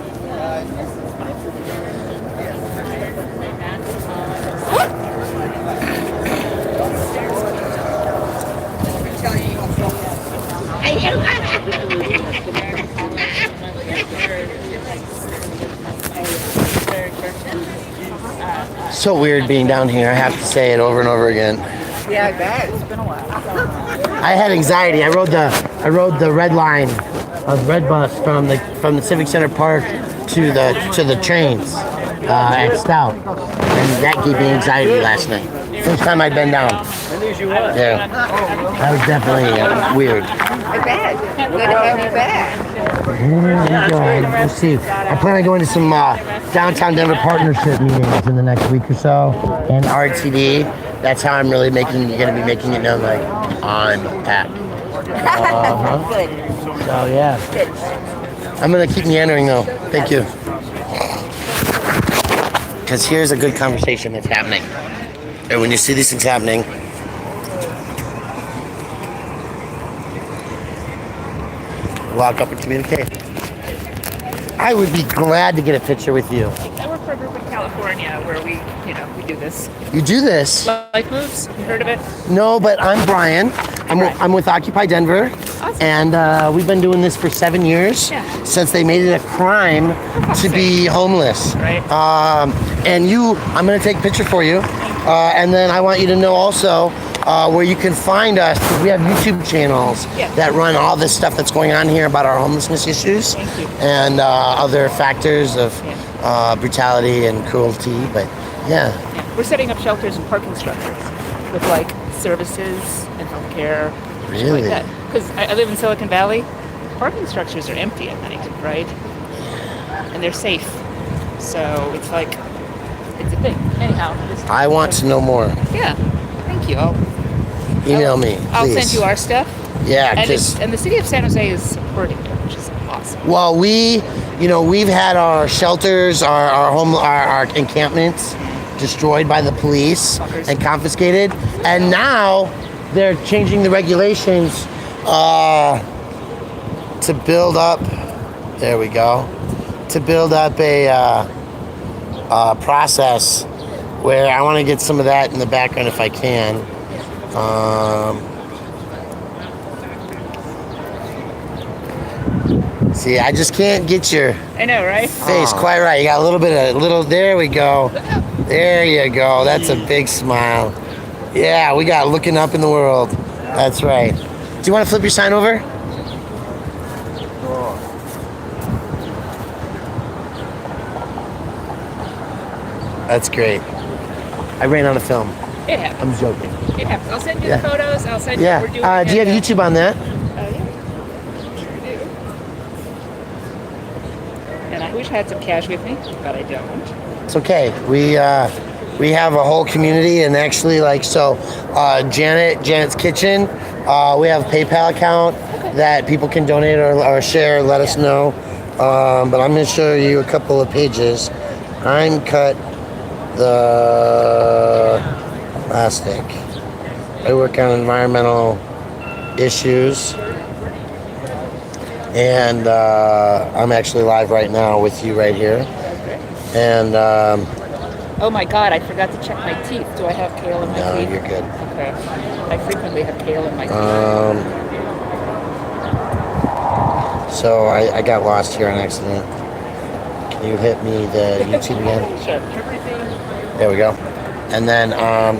So weird being down here. I have to say it over and over again. Yeah, I bet. It's been a while. I had anxiety. I rode the red line, red bus from the Civic Center Park to the trains at Stout, and that gave me anxiety last night. First time I'd been down. Yeah, that was definitely weird. I bet. Good to have you back. We'll see. I plan on going to some downtown Denver partnership meetings in the next week or so, and RTD. That's how I'm really going to be making it known, like, I'm Pat. Good. So, yeah. Good. I'm going to keep meandering, though. Thank you. Because here's a good conversation that's happening. And when you see these things happening, walk up and communicate. I would be glad to get a picture with you. I work for a group in California where we do this. You do this? Life Moves, you heard of it? No, but I'm Brian. I'm with Occupy Denver. Awesome. And we've been doing this for 7 years, since they made it a crime to be homeless. Right. And I'm going to take a picture for you. And then I want you to know also where you can find us. We have YouTube channels that run all this stuff that's going on here about our homelessness issues and other factors of brutality and cruelty. But yeah. We're setting up shelters and parking structures with like services and healthcare. Really? Like that. Because I live in Silicon Valley. Parking structures are empty at night, right? And they're safe. So it's like, it's a thing. Anyhow. I want to know more. Yeah. Thank you. Email me, please. I'll send you our stuff. Yeah, and the city of San Jose is supporting it, which is awesome. Well, we've had our shelters, our encampments destroyed by the police and confiscated, and now they're changing the regulations to build up. There we go. To build up a process where I want to get some of that in the background if I can. See, I just can't get your I know, right? face quite right. You got a little, there we go. There you go. That's a big smile. Yeah, we got looking up in the world. That's right. Do you want to flip your sign over? That's great. I ran out of film. It happens. I'm joking. It happens. I'll send you the photos. I'll send you what we're doing. Do you have YouTube on that? Yeah. Sure do. And I wish I had some cash with me, but I don't. It's okay. We have a whole community, and actually, Janet's Kitchen, we have a PayPal account that people can donate or share. Let us know. But I'm going to show you a couple of pages. I'm CutThePlastic. I work on environmental issues, and I'm actually live right now with you right here. And oh my God, I forgot to check my teeth. Do I have kale in my teeth? No, you're good. Okay. I frequently have kale in my teeth. So I got lost here on accident. Can you hit me the YouTube again? Sure. There we go. And then,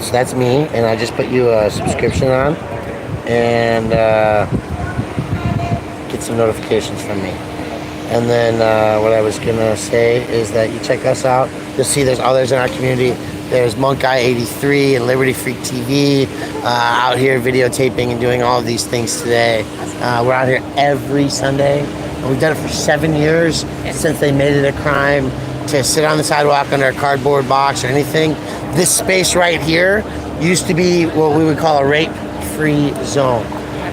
so that's me, and I just put you a subscription on, and get some notifications from me. And then what I was gonna say is that you check us out You'll see there's others in our community. There's Monk Guy 83 and Liberty Freak TV out here videotaping and doing all of these things today. We're out here every Sunday. And we've done it for 7 years since they made it a crime to sit on the sidewalk under a cardboard box or anything. This space right here used to be what we would call a rape-free zone.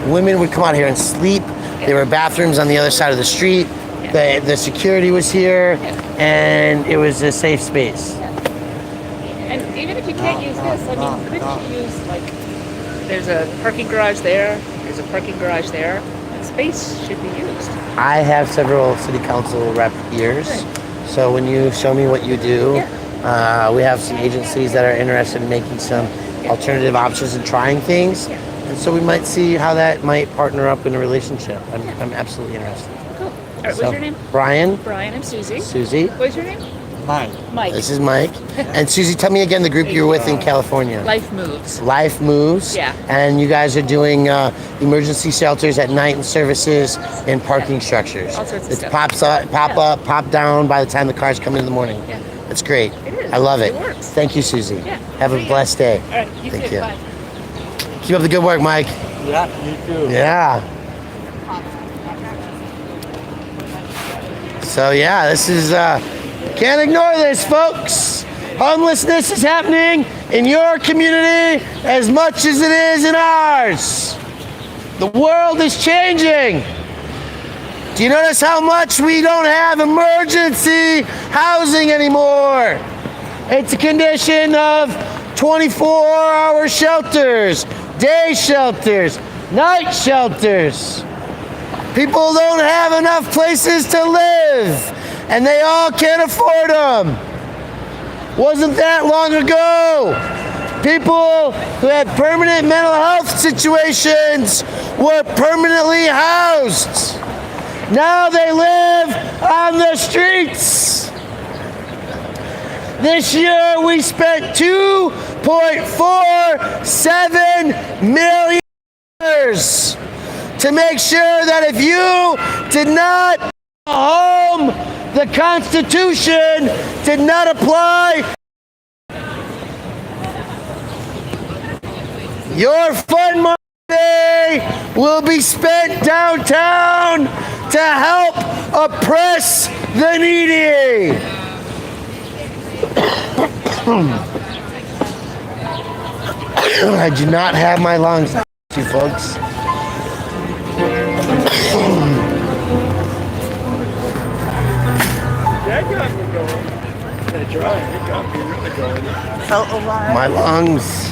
Women would come out here and sleep. There were bathrooms on the other side of the street. The security was here, and it was a safe space. And even if you can't use this, I mean, couldn't you use, like, there's a parking garage there, there's a parking garage there, and space should be used. I have several city council rep years, so when you show me what you do, we have some agencies that are interested in making some alternative options and trying things, and so we might see how that might partner up in a relationship. I'm absolutely interested. Cool. All right, what's your name? Brian. Brian, I'm Susie. Susie. What's your name? Mike. Mike. This is Mike. And Susie, tell me again the group you're with in California. Life Moves. Life Moves. Yeah. And you guys are doing emergency shelters at night and services in parking structures. All sorts of It stuff. pops up, pop up, pop down by the time the cars come in the morning. Yeah. It's great. It is. I love it. It works. Thank you, Susie. Yeah. Have a blessed day. All right, you Thank too. you. Bye. Keep up the good work, Mike. Yeah, you too. Yeah. So yeah, this is can't ignore this, folks. Homelessness is happening in your community as much as it is in ours. The world is changing. Do you notice how much we don't have emergency housing anymore? It's a condition of 24-hour shelters, day shelters, night shelters. People don't have enough places to live, and they all can't afford them. Wasn't that long ago? People who had permanent mental health situations were permanently housed. Now they live on the streets. This year we spent $2.47 million to make sure that if you did not go home, the Constitution did not apply. Your fund money will be spent downtown to help oppress the needy. I do not have my lungs, you folks. That got me going. That drive, it got me really going. Felt alive. My lungs.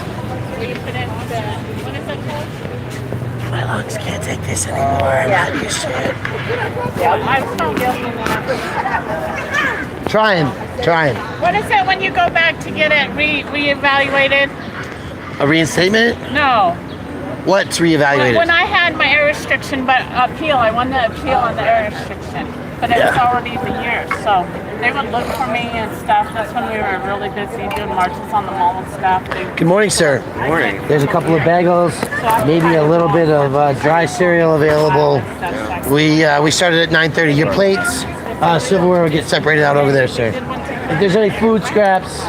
Will you put in the, what is it called? My lungs can't take this anymore. I'm not used to it. I'm so guilty. Trying. What is it when you go back to get it reevaluated? A reinstatement? No. What's reevaluated? When I had my air restriction, but appeal, I won the appeal on the air restriction. But it was already the year, so they would look for me and stuff. That's when we were really busy doing marches on the mall and stuff. Good morning, sir. Good morning. There's a couple of bagels, maybe a little bit of dry cereal available. We started at 9:30. Your plates, silverware will get separated out over there, sir. If there's any food scraps,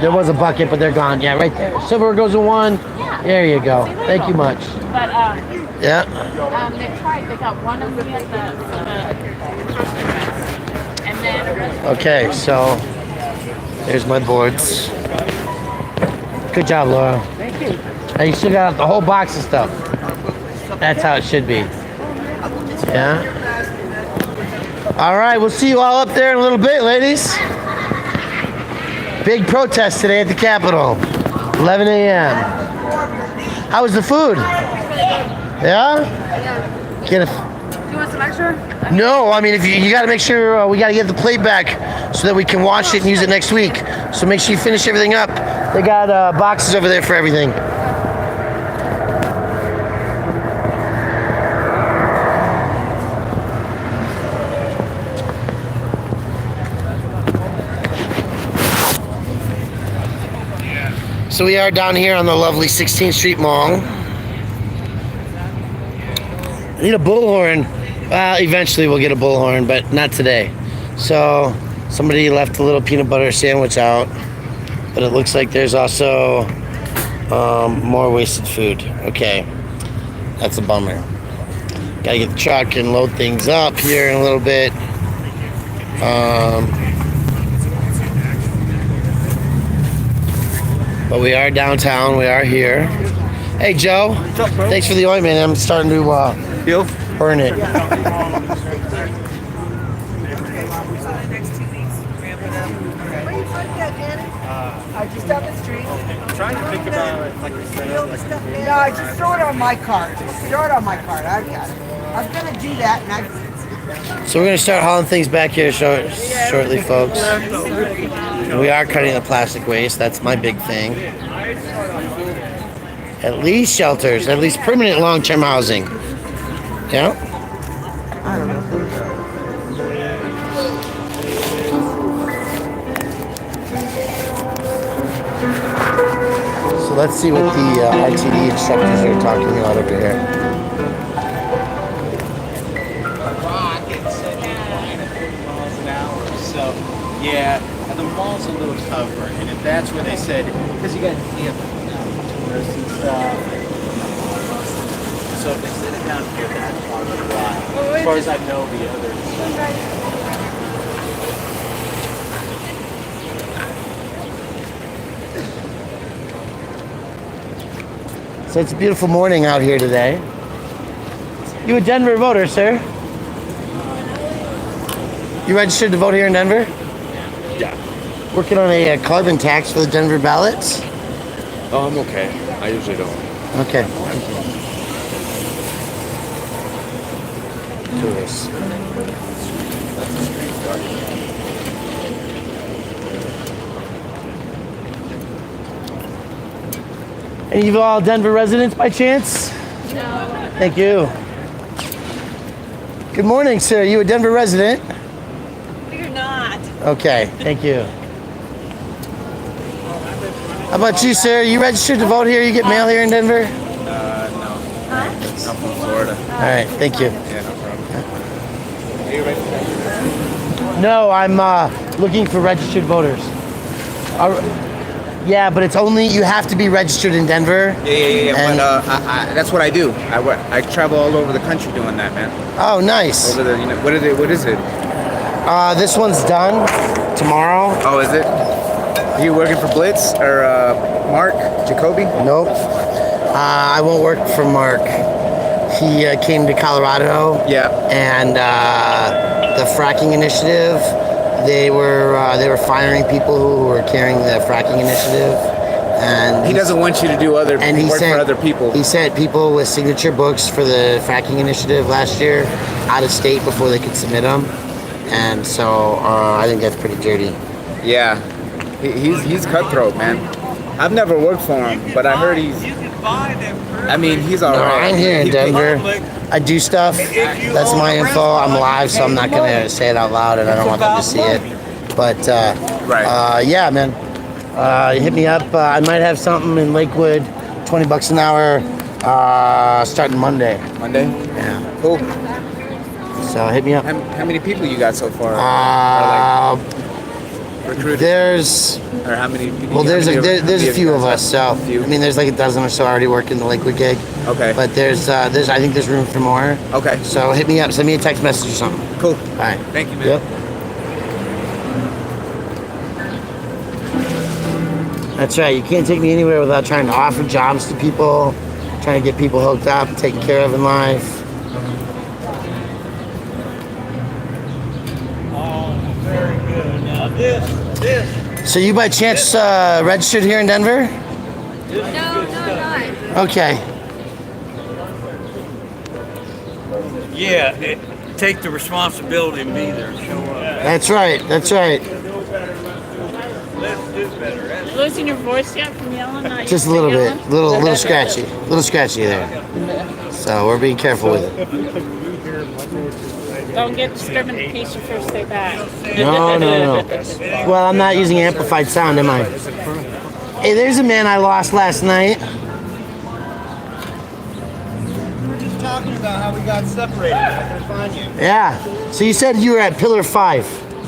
there was a bucket, but they're gone. Yeah, right there. Silverware goes in one. There you go. Thank you much. But Yeah. they tried. They got one of me at the and then. Okay, so there's my boards. Good job, Laura. Thank you. And you still got the whole box of stuff. That's how it should be. Yeah. All right, we'll see you all up there in a little bit, ladies. Big protest today at the Capitol. 11 a.m. How was the food? Yeah? Get a, You want some extra? no, I mean, if you got to make sure we got to get the plate back so that we can wash it and use it next week. So make sure you finish everything up. They got boxes over there for everything. So we are down here on the lovely 16th Street Mall. I need a bullhorn. Well, eventually we'll get a bullhorn, but not today. So Somebody left a little peanut butter sandwich out, but it looks like there's also more wasted food. Okay, that's a bummer. Gotta get the truck and load things up here in a little bit. But we are downtown. We are here. Hey, Joe. What's up, bro? Thanks for the ointment. I'm starting to burn it. Just down the street. I'm trying to think about it, like you said. No, just throw it on my cart. Just throw it on my cart. I've got it. I was gonna do that, and So we're gonna start hauling things back here shortly, folks. We are cutting the plastic waste. That's my big thing. At least shelters, at least permanent long-term housing. Yeah. I don't know. So let's see what the RTD instructors are talking about over here. So, yeah, and the mall's a little tougher, and if that's where they said, because you got tourists and stuff. So if they set it down here, that's probably why. As far as I know, the others. So it's a beautiful morning out here today. You a Denver voter, sir? You registered to vote here in Denver? Yeah. Working on a carbon tax for the Denver ballots? Oh, I'm okay. I usually don't. Okay. Tourists. Any of you all Denver residents by chance? No. Thank you. Good morning, sir. You a Denver resident? We're not. Okay, thank you. How about you, sir? You registered to vote here? You get mail here in Denver? No. I'm from Florida. All right, thank you. Yeah, no problem. Are you ready for that? No, I'm looking for registered voters. Yeah, but it's only, you have to be registered in Denver. Yeah. And- But that's what I do. I travel all over the country doing that, man. Oh, nice. Over the, what is it? This one's done tomorrow. Oh, is it? Are you working for Blitz or Mark Jacoby? Nope. I won't work for Mark. He came to Colorado. Yeah. And the fracking initiative, they were firing people who were carrying the fracking initiative. And he doesn't want you to do work for other people. He sent people with signature books for the fracking initiative last year out of state before they could submit them. And so I think that's pretty dirty. Yeah. He's cutthroat, man. I've never worked for him, but I heard he's all right. I'm here in Denver. I do stuff. That's my info. I'm live, so I'm not going to say it out loud, and I don't want them to see it. But, yeah, man. Hit me up. I might have something in Lakewood, $20 an hour, starting Monday. Monday? Yeah. Cool. So hit me up. How many people you got so far? Recruited? There's... Or how many people? Well, there's a few of us, so I mean, there's like a dozen or so already working the Lakewood gig. Okay. But I think there's room for more. Okay. So hit me up, send me a text message or something. Cool. All right. Thank you, man. Yep. That's right. You can't take me anywhere without trying to offer jobs to people, trying to get people hooked up, taken care of in life. Very good. Now this. So you by chance registered here in Denver? No, not. Okay. Yeah, take the responsibility and be there and show up. That's right. That's right. Let's do better. Losing your voice yet from yelling? Not Just a little bit, little scratchy, there. So we're being careful with it. Don't get disturbing in case you first stay back. No. Well, I'm not using amplified sound, am I? Hey, there's a man I lost last night. We were just talking about how we got separated. I couldn't find you. Yeah. So you said you were at Pillar 5.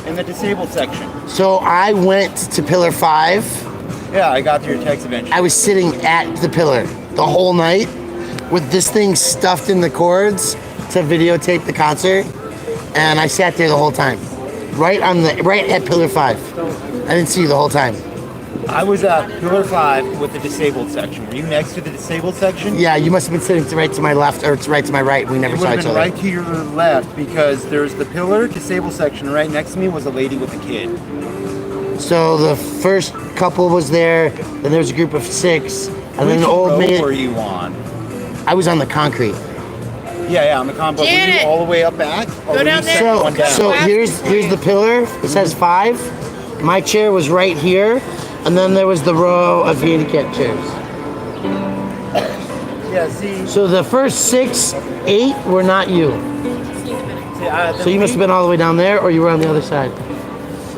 In the disabled section. So I went to pillar 5. Yeah, I got to your text eventually. I was sitting at the pillar the whole night with this thing stuffed in the cords to videotape the concert, and I sat there the whole time, right at pillar 5. I didn't see you the whole time. I was at pillar 5 with the disabled section. Were you next to the disabled section? Yeah, you must have been sitting right to my left or right to my right. We never saw each other. Right to your left because there's the pillar disabled section. Right next to me was a lady with a kid. So the first couple was there, then there was a group of 6, and then the old man. Which row were you on? I was on the concrete. Yeah, on the concrete. Were you all the way up back? Go down there. So here's the pillar. It says 5. My chair was right here, and then there was the row of handicap chairs. Yeah, see. So the first 6, 8 were not you. So you must have been all the way down there, or you were on the other side.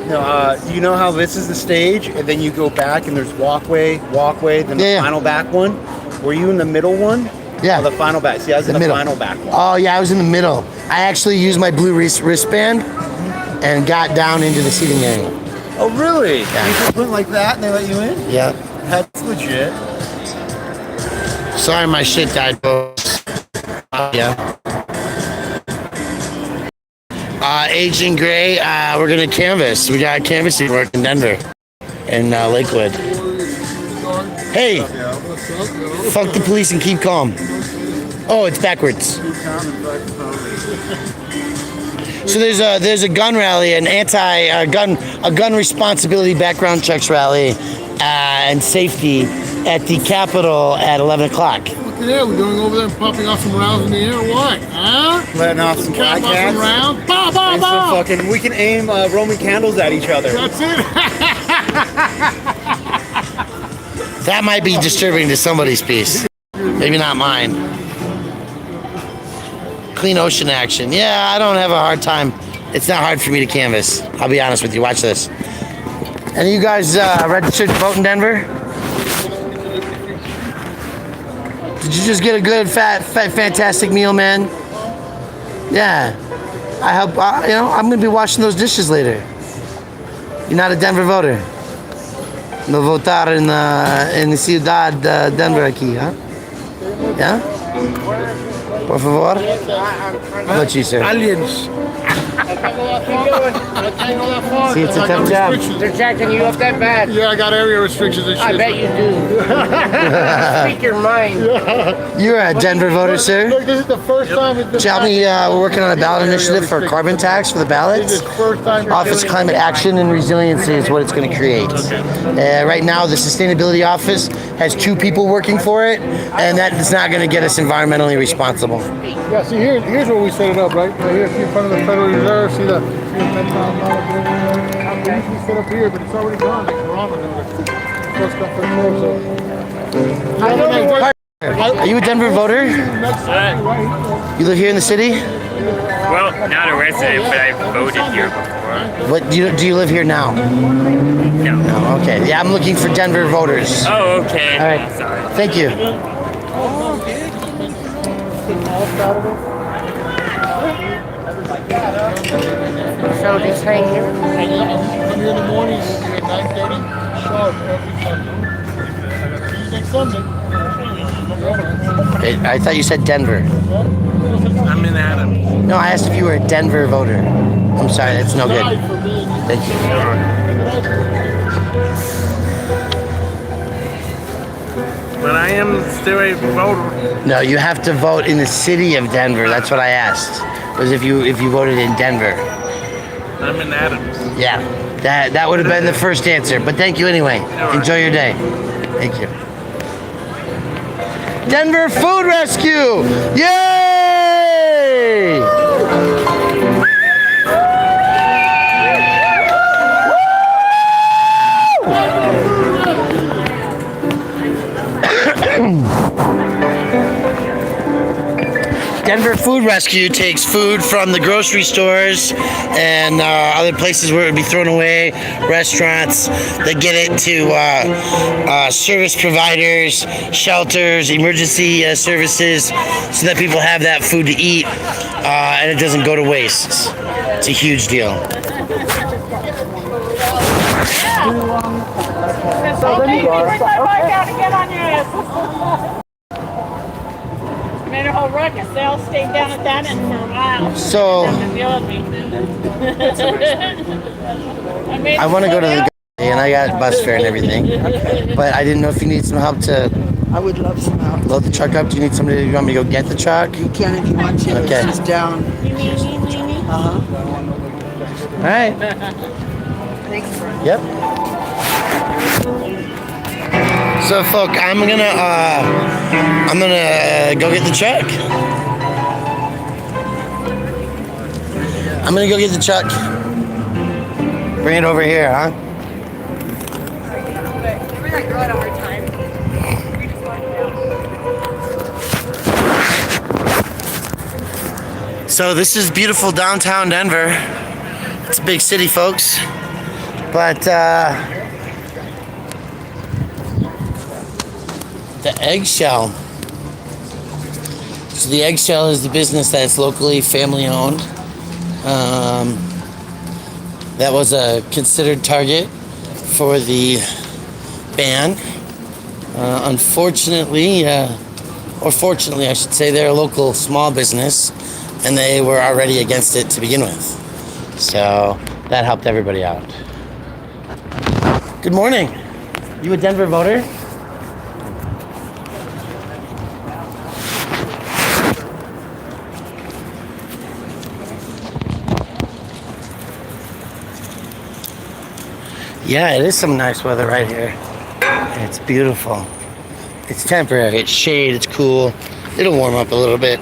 No, you know how this is the stage, and then you go back, and there's walkway, then the final back one. Were you in the middle one? Yeah. Or the final back. See, I was in the middle. final back one. Oh yeah, I was in the middle. I actually used my blue wristband and got down into the seating area. Oh really? Yeah. You just went like that, and they let you in? Yeah. That's legit. Sorry, my shit died, folks. Yeah. Agent Gray, we're gonna canvas. We got canvassing work in Denver and Lakewood. Hey, fuck the police and keep calm. Oh, it's backwards. So there's a gun rally, an gun responsibility background checks rally and safety at the Capitol at 11 o'clock. Yeah, we're going over there and popping off some rounds in the air. What? Huh? Letting off some Cap off cats. some rounds. Bow, bow, And bow. some fucking, we can aim Roman candles at each other. That's it. That might be disturbing to somebody's peace. Maybe not mine. Clean ocean action. Yeah, I don't have a hard time. It's not hard for me to canvas. I'll be honest with you. Watch this. Any of you guys registered to vote in Denver? Did you just get a good, fat, fantastic meal, man? Yeah. I hope, I'm going to be washing those dishes later. You're not a Denver voter. No votar en Ciudad Denver aquí, huh? Yeah? Por favor? How about you, sir? Aliens. See, it's a tough job. They're checking you up that bad. Yeah, I got area restrictions and shit. I bet you do. Speak your mind. You're a Denver voter, sir? Look, this is the first time it's been. Tell me, we're working on a ballot initiative for carbon tax for the ballots. Office of Climate Action and Resiliency is what it's going to create. Right now, the Sustainability Office has 2 people working for it, and that is not going to get us environmentally responsible. Yeah, see, here's where we set it up, right? Right here, see in front of the Federal Reserve, see the $10,000 bill. We usually set up here, but it's already gone. The Corona notice. First come, first served, so. Are you a Denver voter? You live here in the city? Well, not a resident, but I've voted here before. What do you live here now? No. No, okay. Yeah, I'm looking for Denver voters. Oh, okay. All right. Sorry. Thank you. So just hang here. Come here in the morning, we'll be at 9:30 sharp every Sunday. Tuesday, Sunday. I thought you said Denver. I'm in Adams. No, I asked if you were a Denver voter. I'm sorry, that's no good. Thank you. But I am still a voter. No, you have to vote in the city of Denver. That's what I asked. Was if you voted in Denver. I'm in Adams. Yeah, that would have been the first answer. But thank you anyway. Enjoy your day. Thank you. Denver Food Rescue! Yay! Denver Food Rescue. Rescue takes food from the grocery stores and other places where it would be thrown away, restaurants. They get it to service providers, shelters, emergency services, so that people have that food to eat and it doesn't go to waste. It's a huge deal. Okay, bring my bike out and get on your ass. Made a whole ruckus. They all stayed down at that end for a while. So I want to go to the and I got bus fare and everything, but I didn't know if you need some help to. I would love some help. Load the truck up. Do you need somebody? You want me to go get the truck? You can if you want to. Okay. It's just down. All right. Thanks, Brian. Yep. So, folk, I'm gonna go get the truck. I'm gonna go get the truck. Bring it over here, huh? So this is beautiful downtown Denver. It's a big city, folks. But the Eggshell. So the Eggshell is the business that's locally family owned. That was a considered target for the ban. Unfortunately, or fortunately I should say, they're a local small business and they were already against it to begin with. So that helped everybody out. Good morning. You a Denver voter? Yeah, it is some nice weather right here. It's beautiful. It's temporary. It's shade. It's cool. It'll warm up a little bit.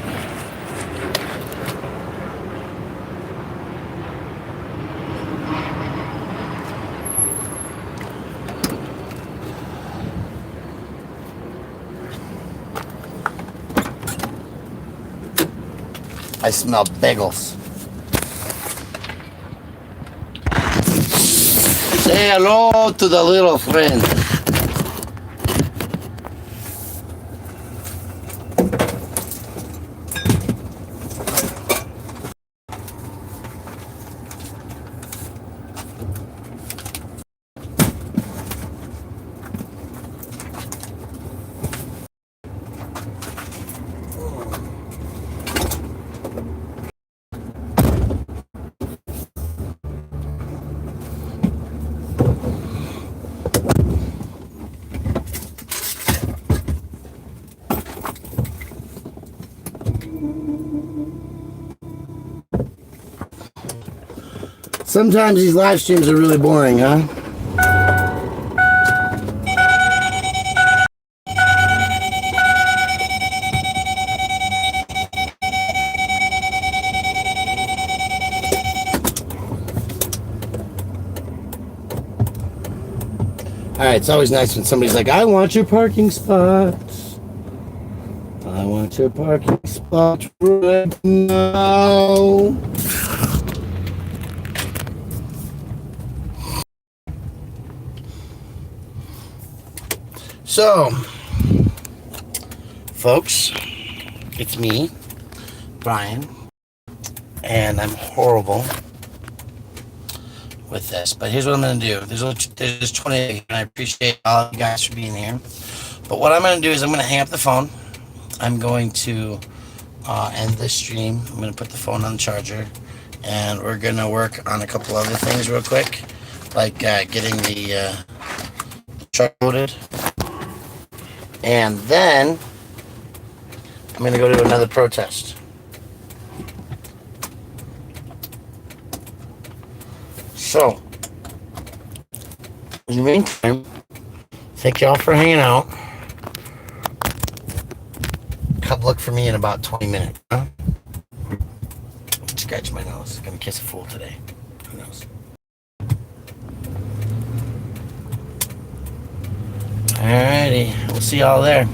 I smell bagels. Say hello to the little friend. Sometimes these live streams are really boring, huh? Alright, it's always nice when somebody's like, I want your parking spot. I want your parking spot right now. So, folks, it's me, Brian, and I'm horrible with this, but here's what I'm going to do. There's 20, and I appreciate all of you guys for being here, but what I'm going to do is I'm going to hang up the phone. I'm going to end this stream. I'm going to put the phone on the charger, and we're going to work on a couple other things real quick, like getting the truck loaded. And then I'm going to go to another protest. So, in the meantime, thank y'all for hanging out. Come look for me in about 20 minutes. Huh? Scratch my nose. Gonna kiss a fool today. Who knows? Alrighty. We'll see y'all there.